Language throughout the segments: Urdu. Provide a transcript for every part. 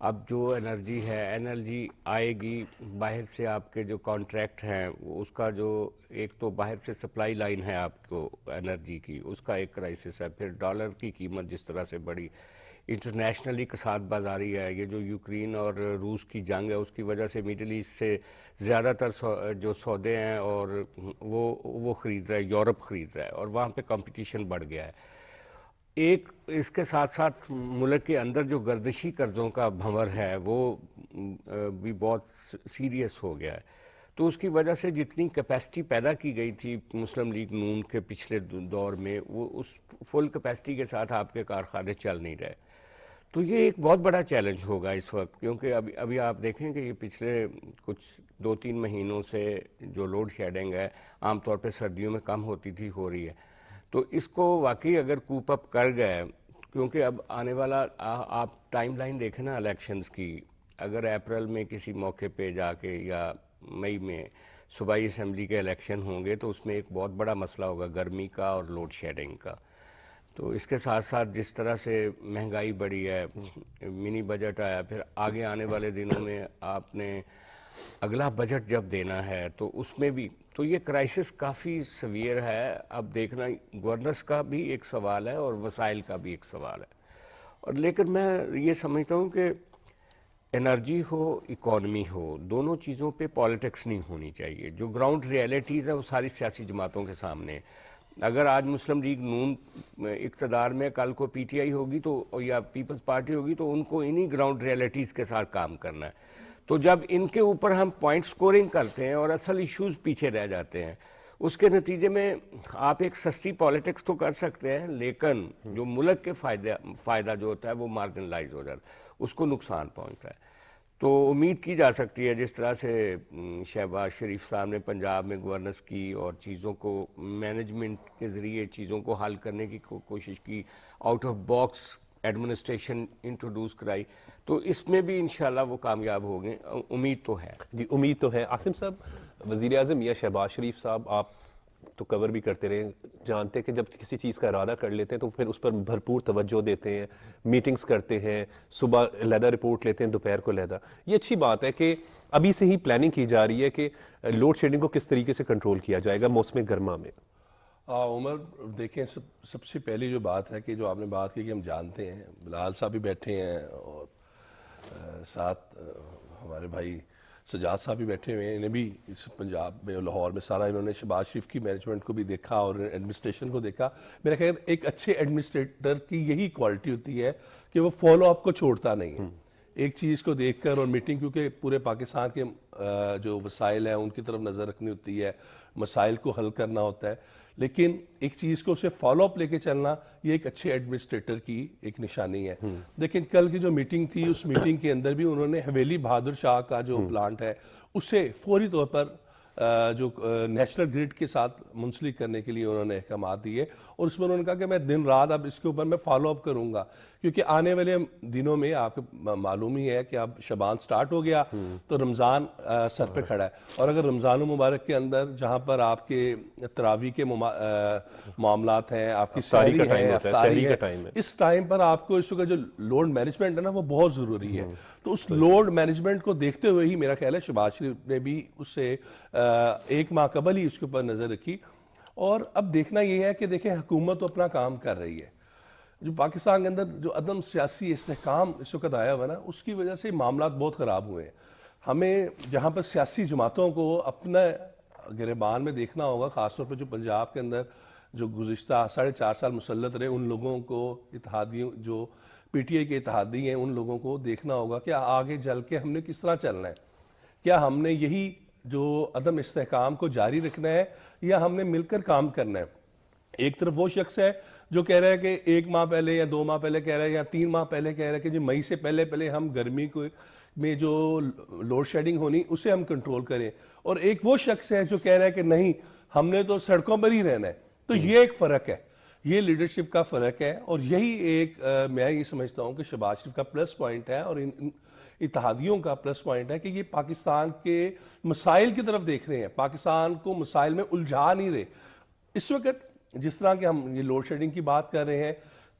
اب جو انرجی ہے، انرجی آئے گی باہر سے، آپ کے جو کانٹریکٹ ہیں اس کا جو ایک تو باہر سے سپلائی لائن ہے آپ کو انرجی کی، اس کا ایک کرائسس ہے، پھر ڈالر کی قیمت جس طرح سے بڑھی، انٹرنیشنلی کساد بازاری ہے، یہ جو یوکرین اور روس کی جنگ ہے اس کی وجہ سے مڈل ایسٹ سے زیادہ تر جو سودے ہیں اور وہ خرید رہا ہے، یورپ خرید رہا ہے، اور وہاں پہ کمپٹیشن بڑھ گیا ہے۔ ایک اس کے ساتھ ساتھ ملک کے اندر جو گردشی قرضوں کا بھنور ہے وہ بھی بہت سیریس ہو گیا ہے، تو اس کی وجہ سے جتنی کیپیسٹی پیدا کی گئی تھی مسلم لیگ نون کے پچھلے دور میں، وہ اس فل کیپیسٹی کے ساتھ آپ کے کارخانے چل نہیں رہے۔ تو یہ ایک بہت بڑا چیلنج ہوگا اس وقت، کیونکہ ابھی آپ دیکھیں کہ یہ پچھلے کچھ 2-3 مہینوں سے جو لوڈ شیڈنگ ہے عام طور پہ سردیوں میں کم ہوتی تھی، ہو رہی ہے، تو اس کو واقعی اگر کوپ اپ کر گئے، کیونکہ اب آنے والا آپ ٹائم لائن دیکھیں نا الیکشنز کی، اگر اپریل میں کسی موقع پہ جا کے یا مئی میں صوبائی اسمبلی کے الیکشن ہوں گے تو اس میں ایک بہت بڑا مسئلہ ہوگا گرمی کا اور لوڈ شیڈنگ کا۔ تو اس کے ساتھ ساتھ جس طرح سے مہنگائی بڑھی ہے، منی بجٹ آیا، پھر آگے آنے والے دنوں میں آپ نے اگلا بجٹ جب دینا ہے تو اس میں بھی تو یہ کرائسس کافی سویئر ہے۔ اب دیکھنا گورننس کا بھی ایک سوال ہے اور وسائل کا بھی ایک سوال ہے، اور لیکن میں یہ سمجھتا ہوں کہ انرجی ہو، اکانومی ہو، دونوں چیزوں پہ پالیٹکس نہیں ہونی چاہیے۔ جو گراؤنڈ ریئلٹیز ہے وہ ساری سیاسی جماعتوں کے سامنے ہے۔ اگر آج مسلم لیگ نون اقتدار میں، کل کو پی ٹی آئی ہوگی تو یا پیپلز پارٹی ہوگی تو ان کو انہی گراؤنڈ ریئلٹیز کے ساتھ کام کرنا ہے۔ تو جب ان کے اوپر ہم پوائنٹ سکورنگ کرتے ہیں اور اصل ایشوز پیچھے رہ جاتے ہیں، اس کے نتیجے میں آپ ایک سستی پالیٹکس تو کر سکتے ہیں، لیکن جو ملک کے فائدہ جو ہوتا ہے وہ مارجنلائز ہو جاتا ہے، اس کو نقصان پہنچتا ہے۔ تو امید کی جا سکتی ہے جس طرح سے شہباز شریف صاحب نے پنجاب میں گورننس کی اور چیزوں کو مینجمنٹ کے ذریعے چیزوں کو حل کرنے کی کوشش کی، out of box administration introduce کرائی، تو اس میں بھی انشاءاللہ وہ کامیاب ہوں گے، امید تو ہے۔ جی امید تو ہے۔ عاصم صاحب، وزیر اعظم یا شہباز شریف صاحب، آپ تو کور بھی کرتے رہے، جانتے ہیں کہ جب کسی چیز کا ارادہ کر لیتے ہیں تو پھر اس پر بھرپور توجہ دیتے ہیں، میٹنگز کرتے ہیں، صبح علیحدہ رپورٹ لیتے ہیں، دوپہر کو علیحدہ۔ یہ اچھی بات ہے کہ ابھی سے ہی پلاننگ کی جا رہی ہے کہ لوڈ شیڈنگ کو کس طریقے سے کنٹرول کیا جائے گا موسم گرما میں۔ عمر دیکھیں، سب سے پہلی جو بات ہے کہ جو آپ نے بات کی کہ ہم جانتے ہیں، بلال صاحب بھی بیٹھے ہیں اور ساتھ ہمارے بھائی سجاد صاحب بھی بیٹھے ہوئے ہیں، انہیں بھی اس پنجاب میں لاہور میں سارا انہوں نے شہباز شریف کی مینجمنٹ کو بھی دیکھا اور ایڈمنسٹریشن کو دیکھا۔ میرا خیال ایک اچھے ایڈمنسٹریٹر کی یہی کوالٹی ہوتی ہے کہ وہ فالو اپ کو چھوڑتا نہیں ہے، ایک چیز کو دیکھ کر اور میٹنگ، کیونکہ پورے پاکستان کے جو وسائل ہیں ان کی طرف نظر رکھنی ہوتی ہے، مسائل کو حل کرنا ہوتا ہے، لیکن ایک چیز کو اسے فالو اپ لے کے چلنا یہ ایک اچھے ایڈمنسٹریٹر کی ایک نشانی ہے۔ لیکن کل کی جو میٹنگ تھی، اس میٹنگ کے اندر بھی انہوں نے حویلی بہادر شاہ کا جو پلانٹ ہے اسے فوری طور پر جو نیشنل گریڈ کے ساتھ منسلک کرنے کے لیے انہوں نے احکامات دیے، اور اس میں انہوں نے کہا کہ میں دن رات اب اس کے اوپر میں فالو اپ کروں گا، کیونکہ آنے والے دنوں میں آپ کو معلوم ہی ہے کہ اب شبان سٹارٹ ہو گیا تو رمضان سر پہ کھڑا ہے، اور اگر رمضان المبارک کے اندر جہاں پر آپ کے تراویح کے معاملات ہیں، آپ کی سحری ہے، افطاری ہے، اس ٹائم پر آپ کو اس وقت جو لوڈ مینجمنٹ ہے نا وہ بہت ضروری ہے۔ تو اس لوڈ مینجمنٹ کو دیکھتے ہوئے ہی میرا خیال ہے شہباز شریف نے بھی اس سے ایک ماہ قبل ہی اس کے اوپر نظر رکھی، اور اب دیکھنا یہ ہے کہ دیکھیں حکومت تو اپنا کام کر رہی ہے، جو پاکستان کے اندر جو عدم سیاسی استحکام اس وقت آیا ہوا نا اس کی وجہ سے معاملات بہت خراب ہوئے ہیں۔ ہمیں جہاں پر سیاسی جماعتوں کو اپنا گریبان میں دیکھنا ہوگا، خاص طور پہ جو پنجاب کے اندر جو گزشتہ 4.5 سال مسلط رہے، ان لوگوں کو اتحادیوں جو پی ٹی آئی کے اتحادی ہیں ان لوگوں کو دیکھنا ہوگا کہ آگے چل کے ہم نے کس طرح چلنا ہے، کیا ہم نے یہی جو عدم استحکام کو جاری رکھنا ہے یا ہم نے مل کر کام کرنا ہے۔ ایک طرف وہ شخص ہے جو کہہ رہا ہے کہ 1 ماہ پہلے یا 2 ماہ پہلے کہہ رہا ہے یا 3 ماہ پہلے کہہ رہا ہے کہ جو مئی سے پہلے ہم گرمی میں جو لوڈ شیڈنگ ہونی اسے ہم کنٹرول کریں، اور ایک وہ شخص ہے جو کہہ رہا ہے کہ نہیں ہم نے تو سڑکوں پر ہی رہنا ہے۔ تو یہ ایک فرق ہے، یہ لیڈرشپ کا فرق ہے، اور یہی ایک میں یہ سمجھتا ہوں کہ شہباز شریف کا پلس پوائنٹ ہے اور ان اتحادیوں کا پلس پوائنٹ ہے کہ یہ پاکستان کے مسائل کی طرف دیکھ رہے ہیں، پاکستان کو مسائل میں الجھا نہیں رہے۔ اس وقت جس طرح کہ ہم یہ لوڈ شیڈنگ کی بات کر رہے ہیں،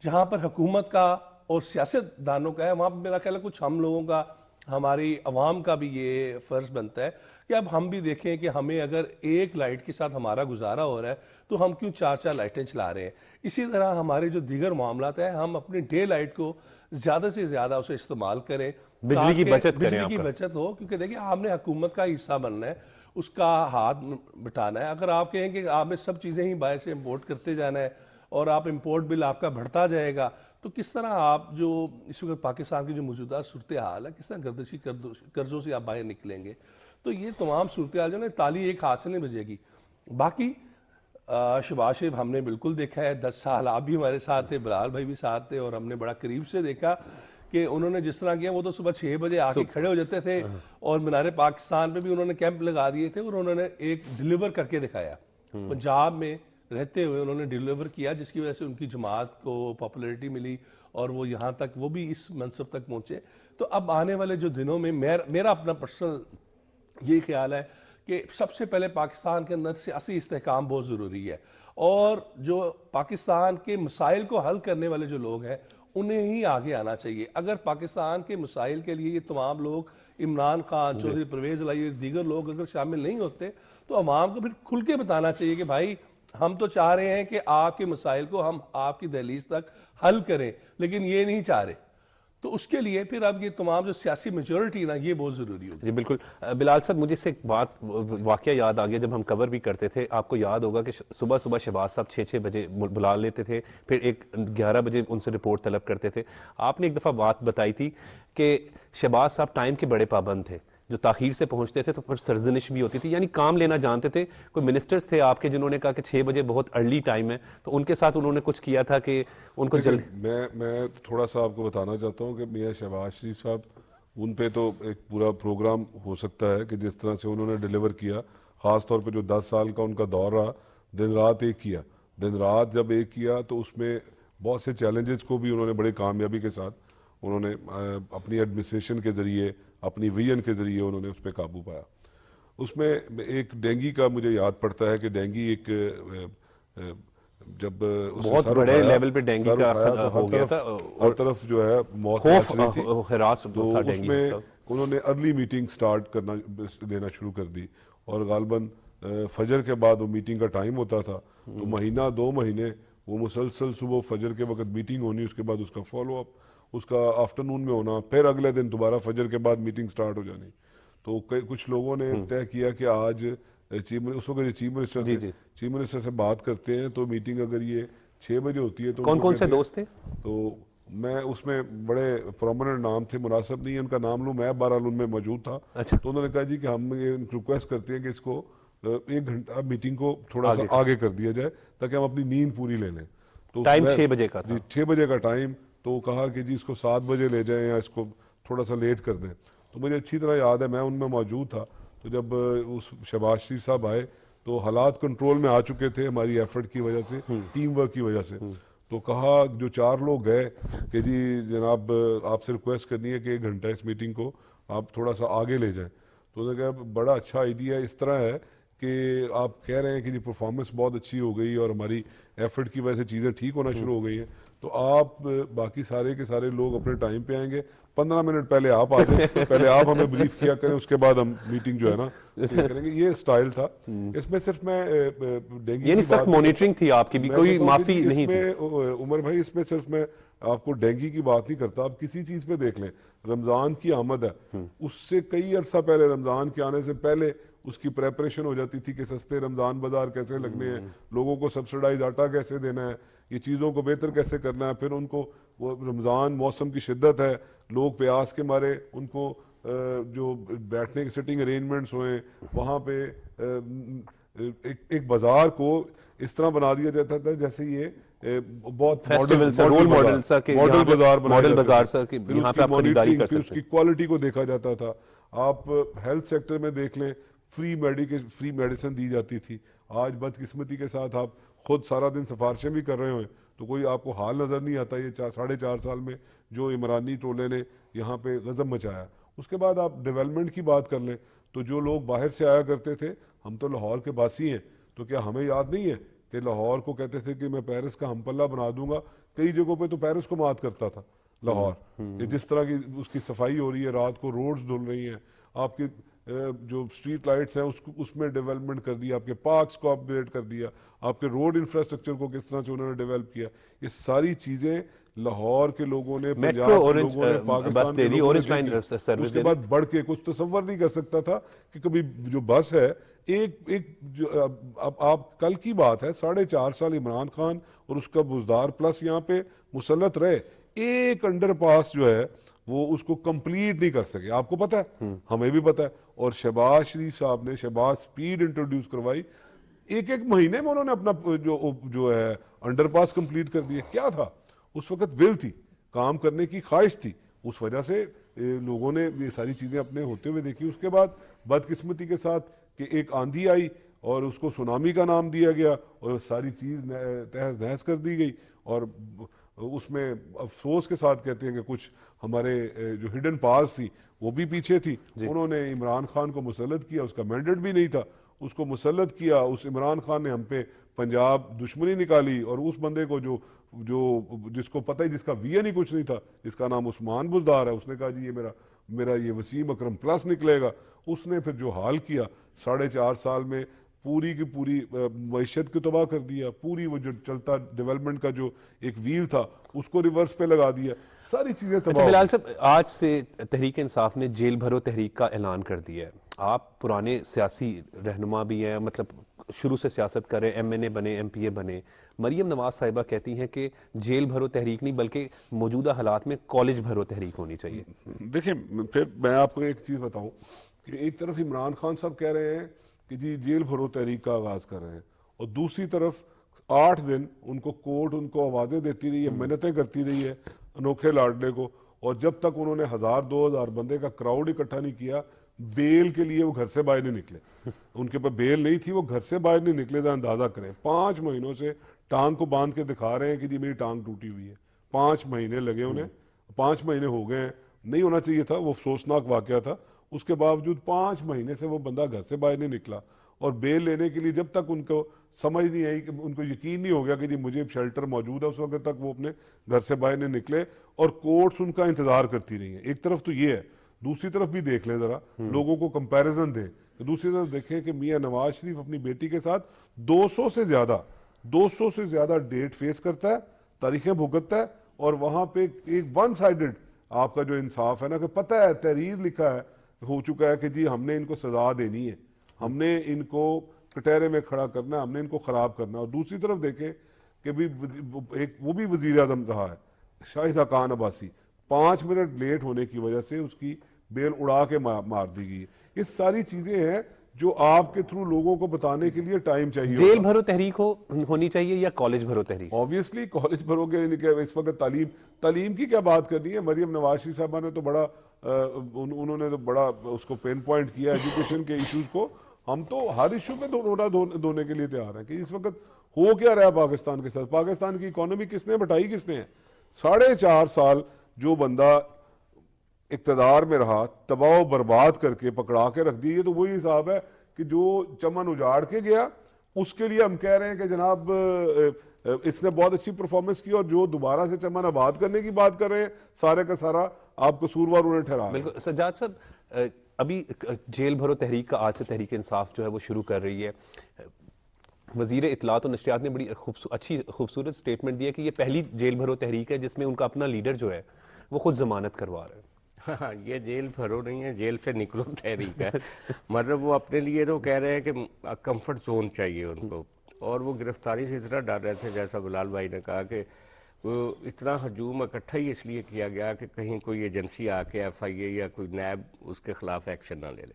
جہاں پر حکومت کا اور سیاستدانوں کا ہے, وہاں پہ میرا خیال ہے کچھ ہم لوگوں کا, ہماری عوام کا بھی یہ فرض بنتا ہے کہ اب ہم بھی دیکھیں کہ ہمیں اگر ایک لائٹ کے ساتھ ہمارا گزارا ہو رہا ہے تو ہم کیوں 4 لائٹیں چلا رہے ہیں. اسی طرح ہمارے جو دیگر معاملات ہیں, ہم اپنی ڈے لائٹ کو زیادہ سے زیادہ اسے استعمال کریں, بجلی کی تاکہ بچت کریں بجلی آپ کی کا. بچت ہو, کیونکہ دیکھیں آپ نے حکومت کا حصہ بننا ہے, اس کا ہاتھ بٹانا ہے. اگر آپ کہیں کہ آپ نے سب چیزیں ہی باہر سے امپورٹ کرتے جانا ہے اور آپ امپورٹ بل آپ کا بڑھتا جائے گا, تو کس طرح آپ جو اس وقت پاکستان کی جو موجودہ صورتحال ہے, کس طرح گردشی قرضوں سے آپ باہر نکلیں گے. تو یہ تمام صورتحال جو ہے نا, تالی ایک ہاتھ سے نہیں بجے گی. باقی شہباز شریف ہم نے بالکل دیکھا ہے, 10 سال آپ بھی ہمارے ساتھ تھے, بلال بھائی بھی ساتھ تھے, اور ہم نے بڑا قریب سے دیکھا کہ انہوں نے جس طرح کیا, وہ تو صبح 6 بجے آ کے کھڑے ہو جاتے تھے, اور مینار پاکستان پہ بھی انہوں نے کیمپ لگا دیے تھے, اور انہوں نے ایک ڈیلیور کر کے دکھایا. پنجاب میں رہتے ہوئے انہوں نے ڈیلیور کیا, جس کی وجہ سے ان کی جماعت کو پاپولیرٹی ملی, اور وہ یہاں تک, وہ بھی اس منصب تک پہنچے. تو اب آنے والے جو دنوں میں میرا اپنا پرسنل یہ خیال ہے کہ سب سے پہلے پاکستان کے اندر سیاسی استحکام بہت ضروری ہے, اور جو پاکستان کے مسائل کو حل کرنے والے جو لوگ ہیں انہیں ہی آگے آنا چاہیے. اگر پاکستان کے مسائل کے لیے یہ تمام لوگ, عمران خان, چودھری پرویز الہی, دیگر لوگ اگر شامل نہیں ہوتے, تو عوام کو پھر کھل کے بتانا چاہیے کہ بھائی ہم تو چاہ رہے ہیں کہ آپ کے مسائل کو ہم آپ کی دہلیز تک حل کریں, لیکن یہ نہیں چاہ رہے. تو اس کے لیے پھر اب یہ تمام جو سیاسی میجورٹی نا, یہ بہت ضروری ہوگی. جی بالکل. بلال صاحب, مجھے اس سے ایک بات, واقعہ یاد آ گیا, جب ہم کور بھی کرتے تھے, آپ کو یاد ہوگا کہ صبح شہباز صاحب 6 بجے بلا لیتے تھے, پھر 11 بجے ان سے رپورٹ طلب کرتے تھے. آپ نے ایک دفعہ بات بتائی تھی کہ شہباز صاحب ٹائم کے بڑے پابند تھے, جو تاخیر سے پہنچتے تھے تو پھر سرزنش بھی ہوتی تھی, یعنی کام لینا جانتے تھے. کوئی منسٹرز تھے آپ کے جنہوں نے کہا کہ 6 بجے بہت ارلی ٹائم ہے, تو ان کے ساتھ انہوں نے کچھ کیا تھا کہ ان کو جلد. میں تھوڑا سا آپ کو بتانا چاہتا ہوں کہ میاں شہباز شریف صاحب, ان پہ تو ایک پورا پروگرام ہو سکتا ہے کہ جس طرح سے انہوں نے ڈیلیور کیا, خاص طور پہ جو 10 سال کا ان کا دور رہا, دن رات ایک کیا. دن رات جب ایک کیا تو اس میں بہت سے چیلنجز کو بھی انہوں نے بڑی کامیابی کے ساتھ انہوں نے اپنی ایڈمنسٹریشن کے ذریعے, اپنی ویژن کے ذریعے انہوں نے اس پہ قابو پایا. اس میں ایک ڈینگی کا مجھے یاد پڑتا ہے کہ ڈینگی ایک جب بہت بڑے لیول پہ ڈینگی کا ہو گیا تھا, ہر طرف جو ہے موت خوف مچ رہی تھی, ہراس تو تھا اس ڈینگی. میں انہوں نے ارلی میٹنگ سٹارٹ کرنا دینا شروع کر دی, اور غالباً فجر کے بعد وہ میٹنگ کا ٹائم ہوتا تھا, تو مہینہ 2 مہینے وہ مسلسل صبح فجر کے وقت میٹنگ ہونی, اس کے بعد اس کا فالو اپ اس کا آفٹرنون میں ہونا, پھر اگلے دن دوبارہ فجر کے بعد میٹنگ سٹارٹ ہو جانی. تو کچھ لوگوں نے طے کیا کہ آج اس وقت یہ چیف منسٹر سے بات کرتے ہیں, تو میٹنگ اگر یہ 6 بجے ہوتی ہے تو کون سے دوست تھے؟ تو میں اس میں بڑے پرومیننٹ نام تھے, مناسب نہیں ہے ان کا نام لوں, میں بہرحال ان میں موجود تھا. تو انہوں نے کہا جی کہ ہم یہ ریکویسٹ کرتے ہیں کہ اس کو 1 گھنٹہ میٹنگ کو تھوڑا سا آگے کر دیا جائے تاکہ ہم اپنی نیند پوری لے لیں. تو ٹائم 6 بجے کا تھا. 6 بجے کا ٹائم, تو کہا کہ جی اس کو 7 بجے لے جائیں یا اس کو تھوڑا سا لیٹ کر دیں. تو مجھے اچھی طرح یاد ہے, میں ان میں موجود تھا. تو جب اس شہباز شریف صاحب آئے تو حالات کنٹرول میں آ چکے تھے ہماری ایفرٹ کی وجہ سے, ٹیم ورک کی وجہ سے. تو کہا جو 4 لوگ گئے کہ جی جناب آپ سے ریکویسٹ کرنی ہے کہ 1 گھنٹہ اس میٹنگ کو آپ تھوڑا سا آگے لے جائیں. تو انہوں نے کہا بڑا اچھا آئیڈیا اس طرح ہے کہ آپ کہہ رہے ہیں کہ جی پرفارمنس بہت اچھی ہو گئی اور ہماری ایفرٹ کی وجہ سے چیزیں ٹھیک ہونا شروع ہو گئی ہیں, تو آپ باقی سارے کے سارے لوگ اپنے ٹائم پہ آئیں گے, 15 منٹ پہلے آپ آ جائیں, پہلے آپ ہمیں بریف کیا کریں, اس کے بعد ہم میٹنگ جو ہے نا کریں گے. یہ سٹائل تھا. اس میں صرف میں ڈینگی یعنی سخت مانیٹرنگ تھی آپ کی بھی, کوئی معافی نہیں تھی. عمر بھائی اس میں صرف میں آپ کو ڈینگی کی بات نہیں کرتا, آپ کسی چیز پہ دیکھ لیں, رمضان کی آمد ہے, اس سے کئی عرصہ پہلے, رمضان کے آنے سے پہلے اس کی پریپریشن ہو جاتی تھی کہ سستے رمضان بازار کیسے لگنے ہیں, لوگوں کو سبسڈائز آٹا کیسے دینا ہے, یہ چیزوں کو بہتر کیسے کرنا ہے. پھر ان کو وہ رمضان موسم کی شدت ہے, لوگ پیاس کے مارے ان کو جو بیٹھنے کے سٹنگ ارینجمنٹس ہوئے وہاں پہ ایک بازار کو اس طرح بنا دیا جاتا تھا جیسے یہ بہت ماڈل بازار سا, پھر اس کی کوالٹی کو دیکھا جاتا تھا. آپ ہیلتھ سیکٹر میں دیکھ لیں, فری میڈیسن دی جاتی تھی. آج بدقسمتی کے ساتھ آپ خود سارا دن سفارشیں بھی کر رہے ہوئے تو کوئی آپ کو حال نظر نہیں آتا. یہ 4.5 سال میں جو عمرانی ٹولے نے یہاں پہ غضب مچایا. اس کے بعد آپ ڈیولپمنٹ کی بات کر لیں تو جو لوگ باہر سے آیا کرتے تھے, ہم تو لاہور کے باسی ہیں, تو کیا ہمیں یاد نہیں ہے کہ لاہور کو کہتے تھے کہ میں پیرس کا ہم پلہ بنا دوں گا, کئی جگہوں پہ تو پیرس کو مات کرتا تھا. لاہور. کہ جس طرح کی اس کی صفائی ہو رہی ہے, رات کو روڈز دھل رہی ہیں, آپ کے جو اسٹریٹ لائٹس ہیں اس میں ڈیولپمنٹ کر دیا, آپ کے پارکس کو اپ گریڈ کر دیا, آپ کے روڈ انفراسٹرکچر کو کس طرح سے انہوں نے ڈیولپ کیا. یہ ساری چیزیں لاہور کے لوگوں نے, پنجاب کے لوگوں نے, پاکستان کے لوگوں نے دیکھی. اس کے بعد بڑھ کے کچھ تصور نہیں کر سکتا تھا کہ کبھی جو بس ہے آپ کل کی بات ہے 4.5 سال عمران خان اور اس کا بزدار پلس یہاں پہ مسلط رہے, ایک انڈر پاس جو ہے وہ اس کو کمپلیٹ نہیں کر سکے. آپ کو پتہ ہے, ہمیں بھی پتہ ہے. اور شہباز شریف صاحب نے شہباز سپیڈ انٹروڈیوس کروائی, ایک مہینے میں انہوں نے اپنا جو ہے انڈر پاس کمپلیٹ کر دیا. کیا تھا اس وقت؟ ول تھی, کام کرنے کی خواہش تھی, اس وجہ سے لوگوں نے یہ ساری چیزیں اپنے ہوتے ہوئے دیکھی. اس کے بعد بدقسمتی کے ساتھ کہ ایک آندھی آئی اور اس کو سونامی کا نام دیا گیا اور ساری چیز تہز نہز کر دی گئی. اور اس میں افسوس کے ساتھ کہتے ہیں کہ کچھ ہمارے جو ہڈن پاورز تھی وہ بھی پیچھے تھی. انہوں نے عمران خان کو مسلط کیا, اس کا مینڈیٹ بھی نہیں تھا, اس کو مسلط کیا. اس عمران خان نے ہم پہ پنجاب دشمنی نکالی, اور اس بندے کو جس کو پتہ ہی, جس کا وی این ہی کچھ نہیں تھا, جس کا نام عثمان بزدار ہے, اس نے کہا جی یہ میرا یہ وسیم اکرم پلس نکلے گا. اس نے پھر جو حال کیا 4.5 سال میں, پوری کی پوری معیشت کو تباہ کر دیا. پوری وہ جو چلتا ڈیولپمنٹ کا جو ایک ویل تھا اس کو ریورس پہ لگا دیا. ساری چیزیں تباہ. بلال صاحب, آج سے تحریک انصاف نے جیل بھرو تحریک کا اعلان کر دیا ہے. آپ پرانے سیاسی رہنما بھی ہیں, مطلب شروع سے سیاست کر رہے, ایم این اے بنے, ایم پی اے بنے. مریم نواز صاحبہ کہتی ہیں کہ جیل بھرو تحریک نہیں بلکہ موجودہ حالات میں کالج بھرو تحریک ہونی چاہیے. دیکھیں, پھر میں آپ کو ایک چیز بتاؤں کہ ایک طرف عمران خان صاحب کہہ رہے ہیں کہ جی جیل بھرو تحریک کا آغاز کر رہے ہیں, اور دوسری طرف 8 دن ان کو کورٹ ان کو آوازیں دیتی رہی ہے, محنتیں کرتی رہی ہے انوکھے لاڈلے کو, اور جب تک انہوں نے 1000-2000 بندے کا کراؤڈ اکٹھا نہیں کیا, بیل کے لیے وہ گھر سے باہر نہیں نکلے. ان کے پاس بیل نہیں تھی, وہ گھر سے باہر نہیں نکلے. تو اندازہ کریں 5 مہینوں سے ٹانگ کو باندھ کے دکھا رہے ہیں کہ جی میری ٹانگ ٹوٹی ہوئی ہے. 5 مہینے لگے انہیں, 5 مہینے ہو گئے ہیں. نہیں ہونا چاہیے تھا, وہ افسوسناک واقعہ تھا. اس کے باوجود 5 مہینے سے وہ بندہ گھر سے باہر نہیں نکلا, اور بیل لینے کے لیے جب تک ان کو سمجھ نہیں آئی, کہ ان کو یقین نہیں ہو گیا کہ جی مجھے شیلٹر موجود ہے, اس وقت تک وہ اپنے گھر سے باہر نہیں نکلے, اور کورٹس ان کا انتظار کرتی رہی ہیں. ایک طرف تو یہ ہے, دوسری طرف بھی دیکھ لیں ذرا, لوگوں کو کمپیریزن دیں. دوسری طرف دیکھیں کہ میاں نواز شریف اپنی بیٹی کے ساتھ 200 سے زیادہ ڈیٹ فیس کرتا ہے, تاریخیں بھگتتا ہے, اور وہاں پہ ایک ون سائیڈڈ آپ کا جو انصاف ہے نا, کہ پتہ ہے تحریر لکھا ہے, ہو چکا ہے کہ جی ہم نے ان کو سزا دینی ہے, ہم نے ان کو کٹہرے میں کھڑا کرنا ہے, ہم نے ان کو خراب کرنا ہے. اور دوسری طرف دیکھیں کہ بھی وہ بھی وزیر اعظم رہا ہے, شاہدہ خان عباسی, 5 منٹ لیٹ ہونے کی وجہ سے اس کی بیل اڑا کے مار دی گئی. یہ ساری چیزیں ہیں جو آپ کے تھرو لوگوں کو بتانے کے لیے ٹائم چاہیے. جیل بھرو تحریک ہونی چاہیے یا کالج بھرو تحریک؟ آبویسلی کالج بھرو گے. اس وقت تعلیم کی کیا بات کرنی ہے. مریم نواز شریف صاحبہ نے تو بڑا انہوں نے تو بڑا اس کو پین پوائنٹ کیا ایجوکیشن کے ایشوز کو. ہم تو ہر ایشو میں دھونے کے لیے تیار ہیں کہ اس وقت ہو کیا رہا ہے پاکستان کے ساتھ. پاکستان کی اکانومی کس نے بٹائی, کس نے ہے. 4.5 سال جو بندہ اقتدار میں رہا, تباہ و برباد کر کے پکڑا کے رکھ دی. یہ تو وہی حساب ہے کہ جو چمن اجاڑ کے گیا اس کے لیے ہم کہہ رہے ہیں کہ جناب اس نے بہت اچھی پرفارمنس کی, اور جو دوبارہ سے چمن آباد کرنے کی بات کر رہے ہیں سارے کا سارا آپ قصوروار انہیں ٹھہرا. بالکل. سجاد صاحب, ابھی جیل بھرو تحریک کا آج سے تحریک انصاف جو ہے وہ شروع کر رہی ہے. وزیر اطلاعات و نشریات نے بڑی خوبصورت سٹیٹمنٹ دی ہے کہ یہ پہلی جیل بھرو تحریک ہے جس میں ان کا اپنا لیڈر جو ہے وہ خود ضمانت کروا رہا ہے. ہاں, یہ جیل بھرو نہیں ہے, جیل سے نکلو تحریک ہے. مطلب وہ اپنے لیے تو کہہ رہے ہیں کہ کمفرٹ زون چاہیے ان کو, اور وہ گرفتاری سے اتنا ڈر رہے تھے, جیسا بلال بھائی نے کہا کہ وہ اتنا ہجوم اکٹھا ہی اس لیے کیا گیا کہ کہیں کوئی ایجنسی آ کے ایف آئی اے یا کوئی نیب اس کے خلاف ایکشن نہ لے لے.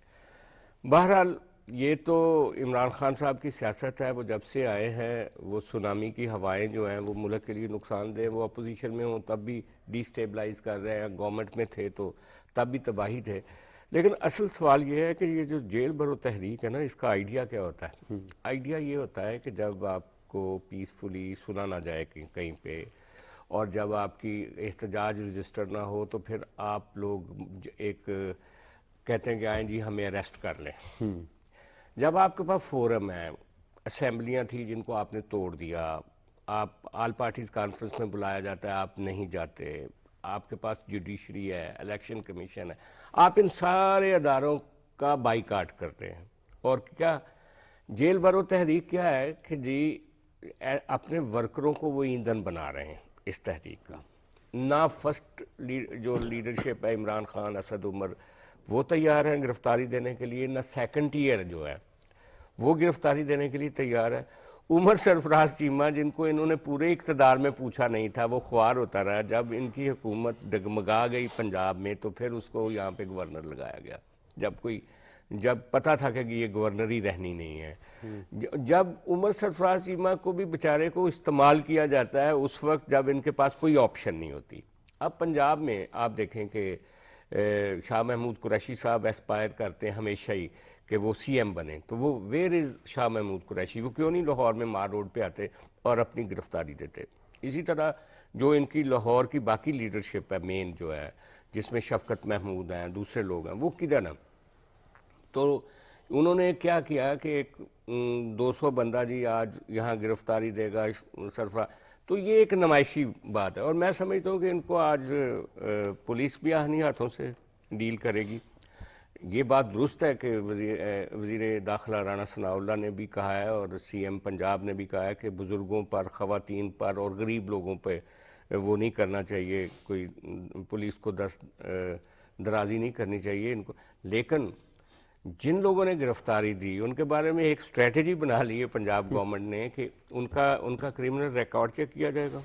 بہرحال یہ تو عمران خان صاحب کی سیاست ہے. وہ جب سے آئے ہیں وہ سونامی کی ہوائیں جو ہیں وہ ملک کے لیے نقصان دہ. وہ اپوزیشن میں ہوں تب بھی ڈی سٹیبلائز کر رہے ہیں, گورنمنٹ میں تھے تو تب بھی تباہی تھے. لیکن اصل سوال یہ ہے کہ یہ جو جیل بھرو تحریک ہے نا, اس کا آئیڈیا کیا ہوتا ہے؟ آئیڈیا یہ ہوتا ہے کہ جب آپ کو پیسفلی سنا نہ جائے کہیں پہ, اور جب آپ کی احتجاج رجسٹر نہ ہو, تو پھر آپ لوگ ایک کہتے ہیں کہ آئیں جی ہمیں اریسٹ کر لیں. جب آپ کے پاس فورم ہے, اسمبلیاں تھیں جن کو آپ نے توڑ دیا, آپ آل پارٹیز کانفرنس میں بلایا جاتا ہے آپ نہیں جاتے, آپ کے پاس جوڈیشری ہے, الیکشن کمیشن ہے, آپ ان سارے اداروں کا بائیکاٹ کرتے ہیں. اور کیا جیل بھرو تحریک کیا ہے کہ جی اپنے ورکروں کو وہ ایندھن بنا رہے ہیں اس تحریک کا. نہ فرسٹ جو لیڈرشپ ہے عمران خان, اسد عمر, وہ تیار ہیں گرفتاری دینے کے لیے, نہ سیکنڈ ٹیئر جو ہے وہ گرفتاری دینے کے لیے تیار ہے. عمر سرفراز چیمہ جن کو انہوں نے پورے اقتدار میں پوچھا نہیں تھا, وہ خوار ہوتا رہا. جب ان کی حکومت ڈگمگا گئی پنجاب میں تو پھر اس کو یہاں پہ گورنر لگایا گیا, جب پتہ تھا کہ یہ گورنر ہی رہنی نہیں ہے. جب عمر سرفراز چیمہ کو بھی بیچارے کو استعمال کیا جاتا ہے اس وقت جب ان کے پاس کوئی آپشن نہیں ہوتی. اب پنجاب میں آپ دیکھیں کہ شاہ محمود قریشی صاحب ایسپائر کرتے ہیں ہمیشہ ہی کہ وہ سی ایم بنے, تو وہ ویئر از شاہ محمود قریشی, وہ کیوں نہیں لاہور میں مار روڈ پہ آتے اور اپنی گرفتاری دیتے. اسی طرح جو ان کی لاہور کی باقی لیڈرشپ ہے مین جو ہے, جس میں شفقت محمود ہیں, دوسرے لوگ ہیں, وہ کدھر ہیں؟ تو انہوں نے کیا کیا کہ ایک 200 بندہ جی آج یہاں گرفتاری دے گا سرفراز, تو یہ ایک نمائشی بات ہے. اور میں سمجھتا ہوں کہ ان کو آج پولیس بھی آہنی ہاتھوں سے ڈیل کرے گی. یہ بات درست ہے کہ وزیر داخلہ رانا ثناء اللہ نے بھی کہا ہے اور سی ایم پنجاب نے بھی کہا ہے کہ بزرگوں پر, خواتین پر اور غریب لوگوں پہ وہ نہیں کرنا چاہیے, کوئی پولیس کو درازی نہیں کرنی چاہیے ان کو. لیکن جن لوگوں نے گرفتاری دی ان کے بارے میں ایک اسٹریٹجی بنا لی ہے پنجاب گورنمنٹ نے کہ ان کا کرمنل ریکارڈ چیک کیا جائے گا,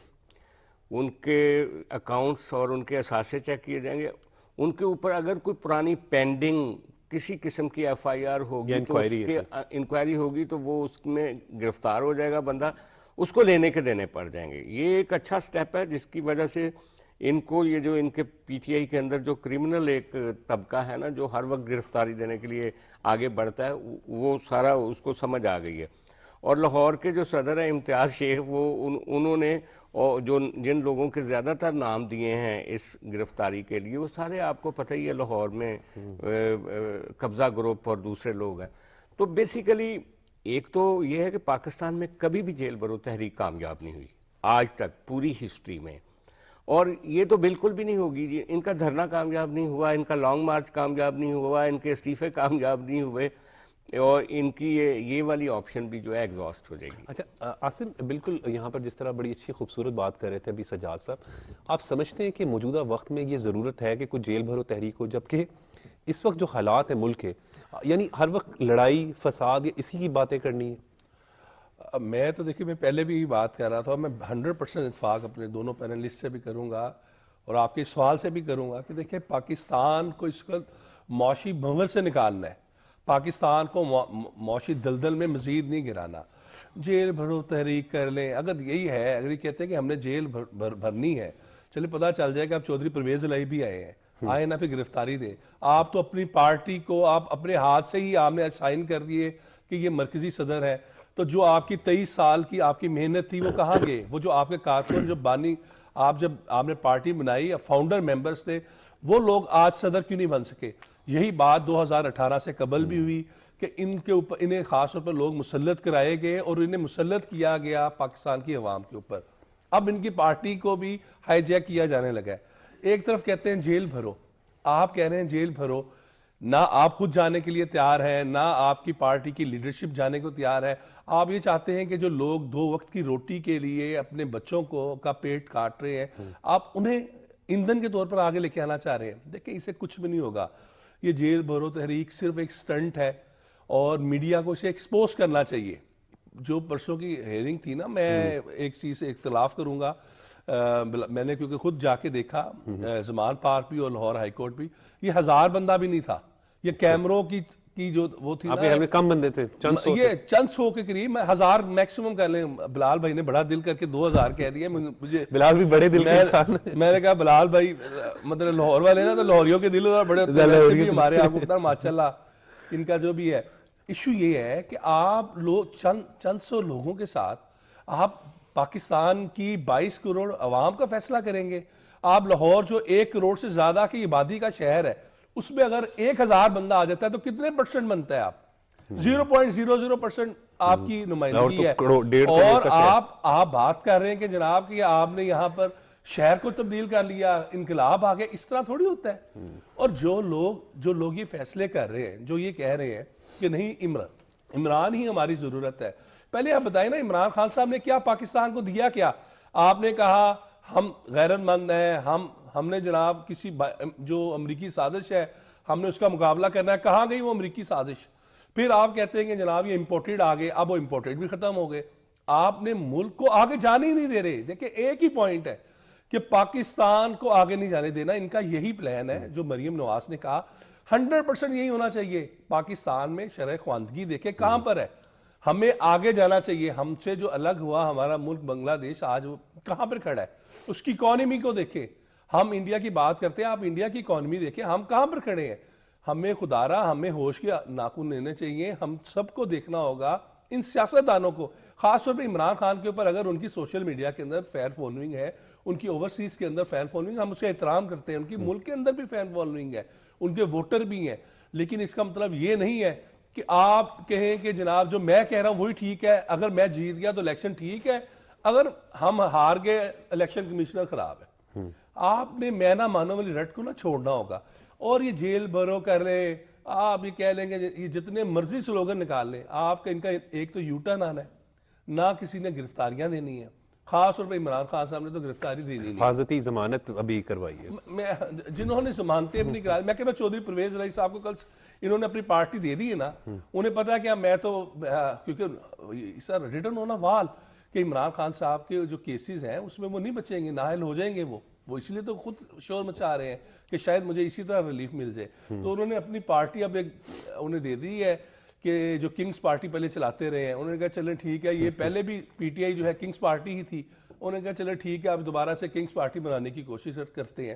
ان کے اکاؤنٹس اور ان کے اثاثے چیک کیے جائیں گے, ان کے اوپر اگر کوئی پرانی پینڈنگ کسی قسم کی ایف آئی آر ہوگی تو انکوائری ہوگی تو وہ اس میں گرفتار ہو جائے گا بندہ, اس کو لینے کے دینے پڑ جائیں گے. یہ ایک اچھا سٹیپ ہے جس کی وجہ سے ان کو یہ جو ان کے پی ٹی آئی کے اندر جو کرمنل ایک طبقہ ہے نا جو ہر وقت گرفتاری دینے کے لیے آگے بڑھتا ہے, وہ سارا اس کو سمجھ آ گئی ہے. اور لاہور کے جو صدر ہیں امتیاز شیخ, وہ انہوں نے جن لوگوں کے زیادہ تر نام دیے ہیں اس گرفتاری کے لیے, وہ سارے آپ کو پتہ ہی ہے لاہور میں قبضہ گروپ اور دوسرے لوگ ہیں. تو بیسیکلی ایک تو یہ ہے کہ پاکستان میں کبھی بھی جیل بھرو تحریک کامیاب نہیں ہوئی آج تک پوری ہسٹری میں, اور یہ تو بالکل بھی نہیں ہوگی جی. ان کا دھرنا کامیاب نہیں ہوا, ان کا لانگ مارچ کامیاب نہیں ہوا, ان کے استعفے کامیاب نہیں ہوئے, اور ان کی یہ والی آپشن بھی جو ہے ایگزاسٹ ہو جائے گی. اچھا عاصم, بالکل یہاں پر جس طرح بڑی اچھی خوبصورت بات کر رہے تھے ابھی سجاد صاحب, آپ سمجھتے ہیں کہ موجودہ وقت میں یہ ضرورت ہے کہ کوئی جیل بھرو تحریک ہو, جبکہ اس وقت جو حالات ہیں ملک کے, یعنی ہر وقت لڑائی فساد یا اسی کی باتیں کرنی ہے؟ میں تو دیکھیے میں پہلے بھی بات کر رہا تھا, میں 100% اتفاق اپنے دونوں پینلسٹ سے بھی کروں گا اور آپ کے سوال سے بھی کروں گا کہ دیکھیں پاکستان کو اس وقت معاشی بھنور سے نکالنا ہے, پاکستان کو معاشی دلدل میں مزید نہیں گرانا. جیل بھرو تحریک کر لیں, اگر یہی ہے, اگر یہ کہتے ہیں کہ ہم نے جیل بھرنی ہے, چلے پتہ چل جائے کہ آپ چودھری پرویز الہی بھی آئے ہیں, آئے نہ پھر گرفتاری دیں. آپ تو اپنی پارٹی کو آپ اپنے ہاتھ سے ہی آپ نے اسائن کر دیے کہ یہ مرکزی صدر ہے, تو جو آپ کی 23 سال کی آپ کی محنت تھی وہ کہاں گئے؟ وہ جو آپ کے کارکن جو بانی جب آپ نے پارٹی بنائی, فاؤنڈر ممبرز تھے, وہ لوگ آج صدر کیوں نہیں بن سکے؟ یہی بات 2018 سے قبل بھی ہوئی کہ ان کے اوپر انہیں خاص طور پر لوگ مسلط کرائے گئے اور انہیں مسلط کیا گیا پاکستان کی عوام کے اوپر. اب ان کی پارٹی کو بھی ہائی جیک کیا جانے لگا ہے. ایک طرف کہتے ہیں جیل بھرو, آپ کہہ رہے ہیں جیل بھرو, نہ آپ خود جانے کے لیے تیار ہیں, نہ آپ کی پارٹی کی لیڈرشپ جانے کو تیار ہے. آپ یہ چاہتے ہیں کہ جو لوگ 2 وقت کی روٹی کے لیے اپنے بچوں کا پیٹ کاٹ رہے ہیں, آپ انہیں ایندھن کے طور پر آگے لے کے آنا چاہ رہے ہیں. دیکھیں اسے کچھ بھی نہیں ہوگا. یہ جیل بھرو تحریک صرف ایک سٹنٹ ہے اور میڈیا کو اسے ایکسپوز کرنا چاہیے. جو پرسوں کی ہیئرنگ تھی نا, میں ایک چیز سے اختلاف کروں گا, میں نے کیونکہ خود جا کے دیکھا زمان پارک بھی اور لاہور ہائی کورٹ بھی, یہ 1000 بندہ بھی نہیں تھا. یہ کیمروں کی جو وہ تھی نا, کم بندے تھے, یہ چند سو کے قریب, 1000 میکسیمم کر لیں. بلال بھائی نے بڑا دل کر کے 2000 کہہ دیا. مجھے بلال بھی بڑے دل کے انسان ہیں. میں نے کہا بلال بھائی مطلب لاہور والے نا, تو لاہوریوں کے دل بڑے ویسے بھی ہمارے آپ کو ماشاءاللہ ان کا جو بھی ہے. ایشو یہ ہے کہ آپ لوگ چند سو لوگوں کے ساتھ آپ پاکستان کی 22 کروڑ عوام کا فیصلہ کریں گے. آپ لاہور جو 1 کروڑ سے زیادہ کی آبادی کا شہر ہے, اس میں اگر 1000 بندہ آ جاتا ہے تو کتنے % بنتا ہے؟ آپ 0.00% آپ کی نمائندگی ہے. اور آپ بات کر رہے ہیں کہ جناب کہ آپ نے یہاں پر شہر کو تبدیل کر لیا, انقلاب آ گیا. اس طرح تھوڑی ہوتا ہے. اور جو لوگ یہ فیصلے کر رہے ہیں, جو یہ کہہ رہے ہیں کہ نہیں عمران ہی ہماری ضرورت ہے, پہلے آپ بتائیں نا عمران خان صاحب نے کیا پاکستان کو دیا کیا؟ آپ نے کہا ہم غیرت مند ہیں, ہم نے جناب کسی جو امریکی سازش ہے ہم نے اس کا مقابلہ کرنا ہے. کہاں گئی وہ امریکی سازش؟ پھر آپ کہتے ہیں کہ جناب یہ امپورٹڈ آ گئے, اب وہ امپورٹڈ بھی ختم ہو گئے. آپ نے ملک کو آگے جانے ہی نہیں دے رہے. دیکھیں ایک ہی پوائنٹ ہے کہ پاکستان کو آگے نہیں جانے دینا. ان کا یہی پلان ہے جو مریم نواز نے کہا, 100% یہی ہونا چاہیے. پاکستان میں شرح خواندگی دیکھیں کہاں پر ہے, ہمیں آگے جانا چاہیے. ہم سے جو الگ ہوا ہمارا ملک بنگلہ دیش آج وہ کہاں پر کھڑا ہے, اس کی اکانومی کو دیکھیں. ہم انڈیا کی بات کرتے ہیں, آپ انڈیا کی اکانومی دیکھیں ہم کہاں پر کھڑے ہیں. ہمیں خدارہ ہمیں ہوش کے ناخن لینے چاہیے. ہم سب کو دیکھنا ہوگا, ان سیاستدانوں کو, خاص طور پہ عمران خان کے اوپر اگر ان کی سوشل میڈیا کے اندر فین فالوئنگ ہے, ان کی اوورسیز کے اندر فین فالوئنگ, ہم اسے احترام کرتے ہیں. ان کی ملک کے اندر بھی فین فالوئنگ ہے, ان کے ووٹر بھی ہیں. لیکن اس کا مطلب یہ نہیں ہے کہ آپ کہیں کہ جناب جو میں کہہ رہا ہوں وہی ٹھیک ہے, اگر میں جیت گیا تو الیکشن ٹھیک ہے, اگر ہم ہار گئے الیکشن کمیشنر خراب ہے. آپ نے میں نہ مانو والی رٹ کو نہ چھوڑنا ہوگا. اور یہ جیل بھرو کر رہے, آپ یہ کہہ لیں گے یہ جتنے مرضی سلوگن نکال لیں, آپ کا ان کا ایک تو یو ٹرن آنا ہے, نہ کسی نے گرفتاریاں دینی ہیں. خاص طور پہ عمران خان صاحب نے تو گرفتاری دینی نہیں. حفاظتی ضمانت ابھی کروائی ہے. میں جنہوں نے ضمانتیں اپنی کرا, میں کہہ رہا ہوں چودھری پرویز رئیس صاحب کو کل انہوں نے اپنی پارٹی دے دی ہے نا, انہیں پتا ہے کہ میں تو کیونکہ سر ریٹرن ہونا وال کہ عمران خان صاحب کے جو کیسز ہیں اس میں وہ نہیں بچیں گے, نااہل ہو جائیں گے. وہ اس لیے تو خود شور مچا رہے ہیں کہ شاید مجھے اسی طرح ریلیف مل جائے. تو انہوں نے اپنی پارٹی اب ایک انہیں دے دی ہے کہ جو کنگز پارٹی پہلے چلاتے رہے ہیں, انہوں نے کہا چلیں ٹھیک ہے, یہ پہلے بھی پی ٹی آئی جو ہے کنگز پارٹی ہی تھی, انہوں نے کہا چلیں ٹھیک ہے اب دوبارہ سے کنگز پارٹی بنانے کی کوشش کرتے ہیں.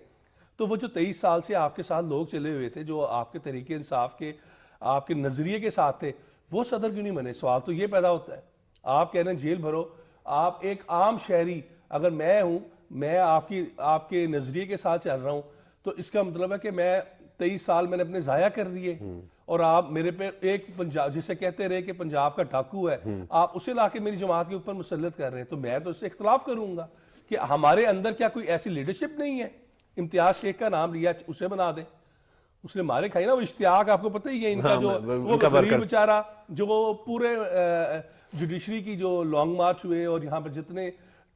تو وہ جو 23 سال سے آپ کے ساتھ لوگ چلے ہوئے تھے, جو آپ کے طریق انصاف کے آپ کے نظریے کے ساتھ تھے, وہ صدر کیوں نہیں بنے؟ سوال تو یہ پیدا ہوتا ہے. آپ کہہ رہے ہیں جیل بھرو, آپ ایک عام شہری اگر میں ہوں, میں آپ کے نظریے کے ساتھ چل رہا ہوں, تو اس کا مطلب ہے کہ میں 23 سال میں نے اپنے ضائع کر دیے, اور آپ میرے پہ ایک پنجاب جسے کہتے رہے کہ پنجاب کا ڈاکو ہے, آپ اسے لا کے میری جماعت کے اوپر مسلط کر رہے ہیں. تو میں تو اس سے اختلاف کروں گا کہ ہمارے اندر کیا کوئی ایسی لیڈرشپ نہیں ہے؟ امتیاز شیخ کا نام لیا, اسے بنا دیں. اس نے مارے کھائی نا, وہ اشتیاق آپ کو پتہ ہی ہے ان کا, جو وہ غریب بیچارہ جو پورے جوڈیشری کی جو لانگ مارچ ہوئے, اور یہاں پر جتنے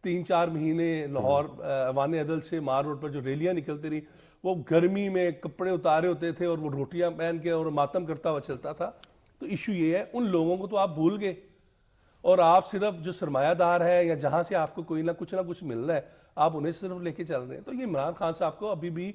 3-4 مہینے لاہور ایوان عدل سے مار روڈ پر جو ریلیاں نکلتی رہی, وہ گرمی میں کپڑے اتارے ہوتے تھے اور وہ روٹیاں پہن کے اور ماتم کرتا ہوا چلتا تھا. تو ایشو یہ ہے, ان لوگوں کو تو آپ بھول گئے, اور آپ صرف جو سرمایہ دار ہے یا جہاں سے آپ کو کوئی نہ کچھ مل رہا ہے, آپ انہیں صرف لے کے چل رہے ہیں. تو یہ عمران خان صاحب کو ابھی بھی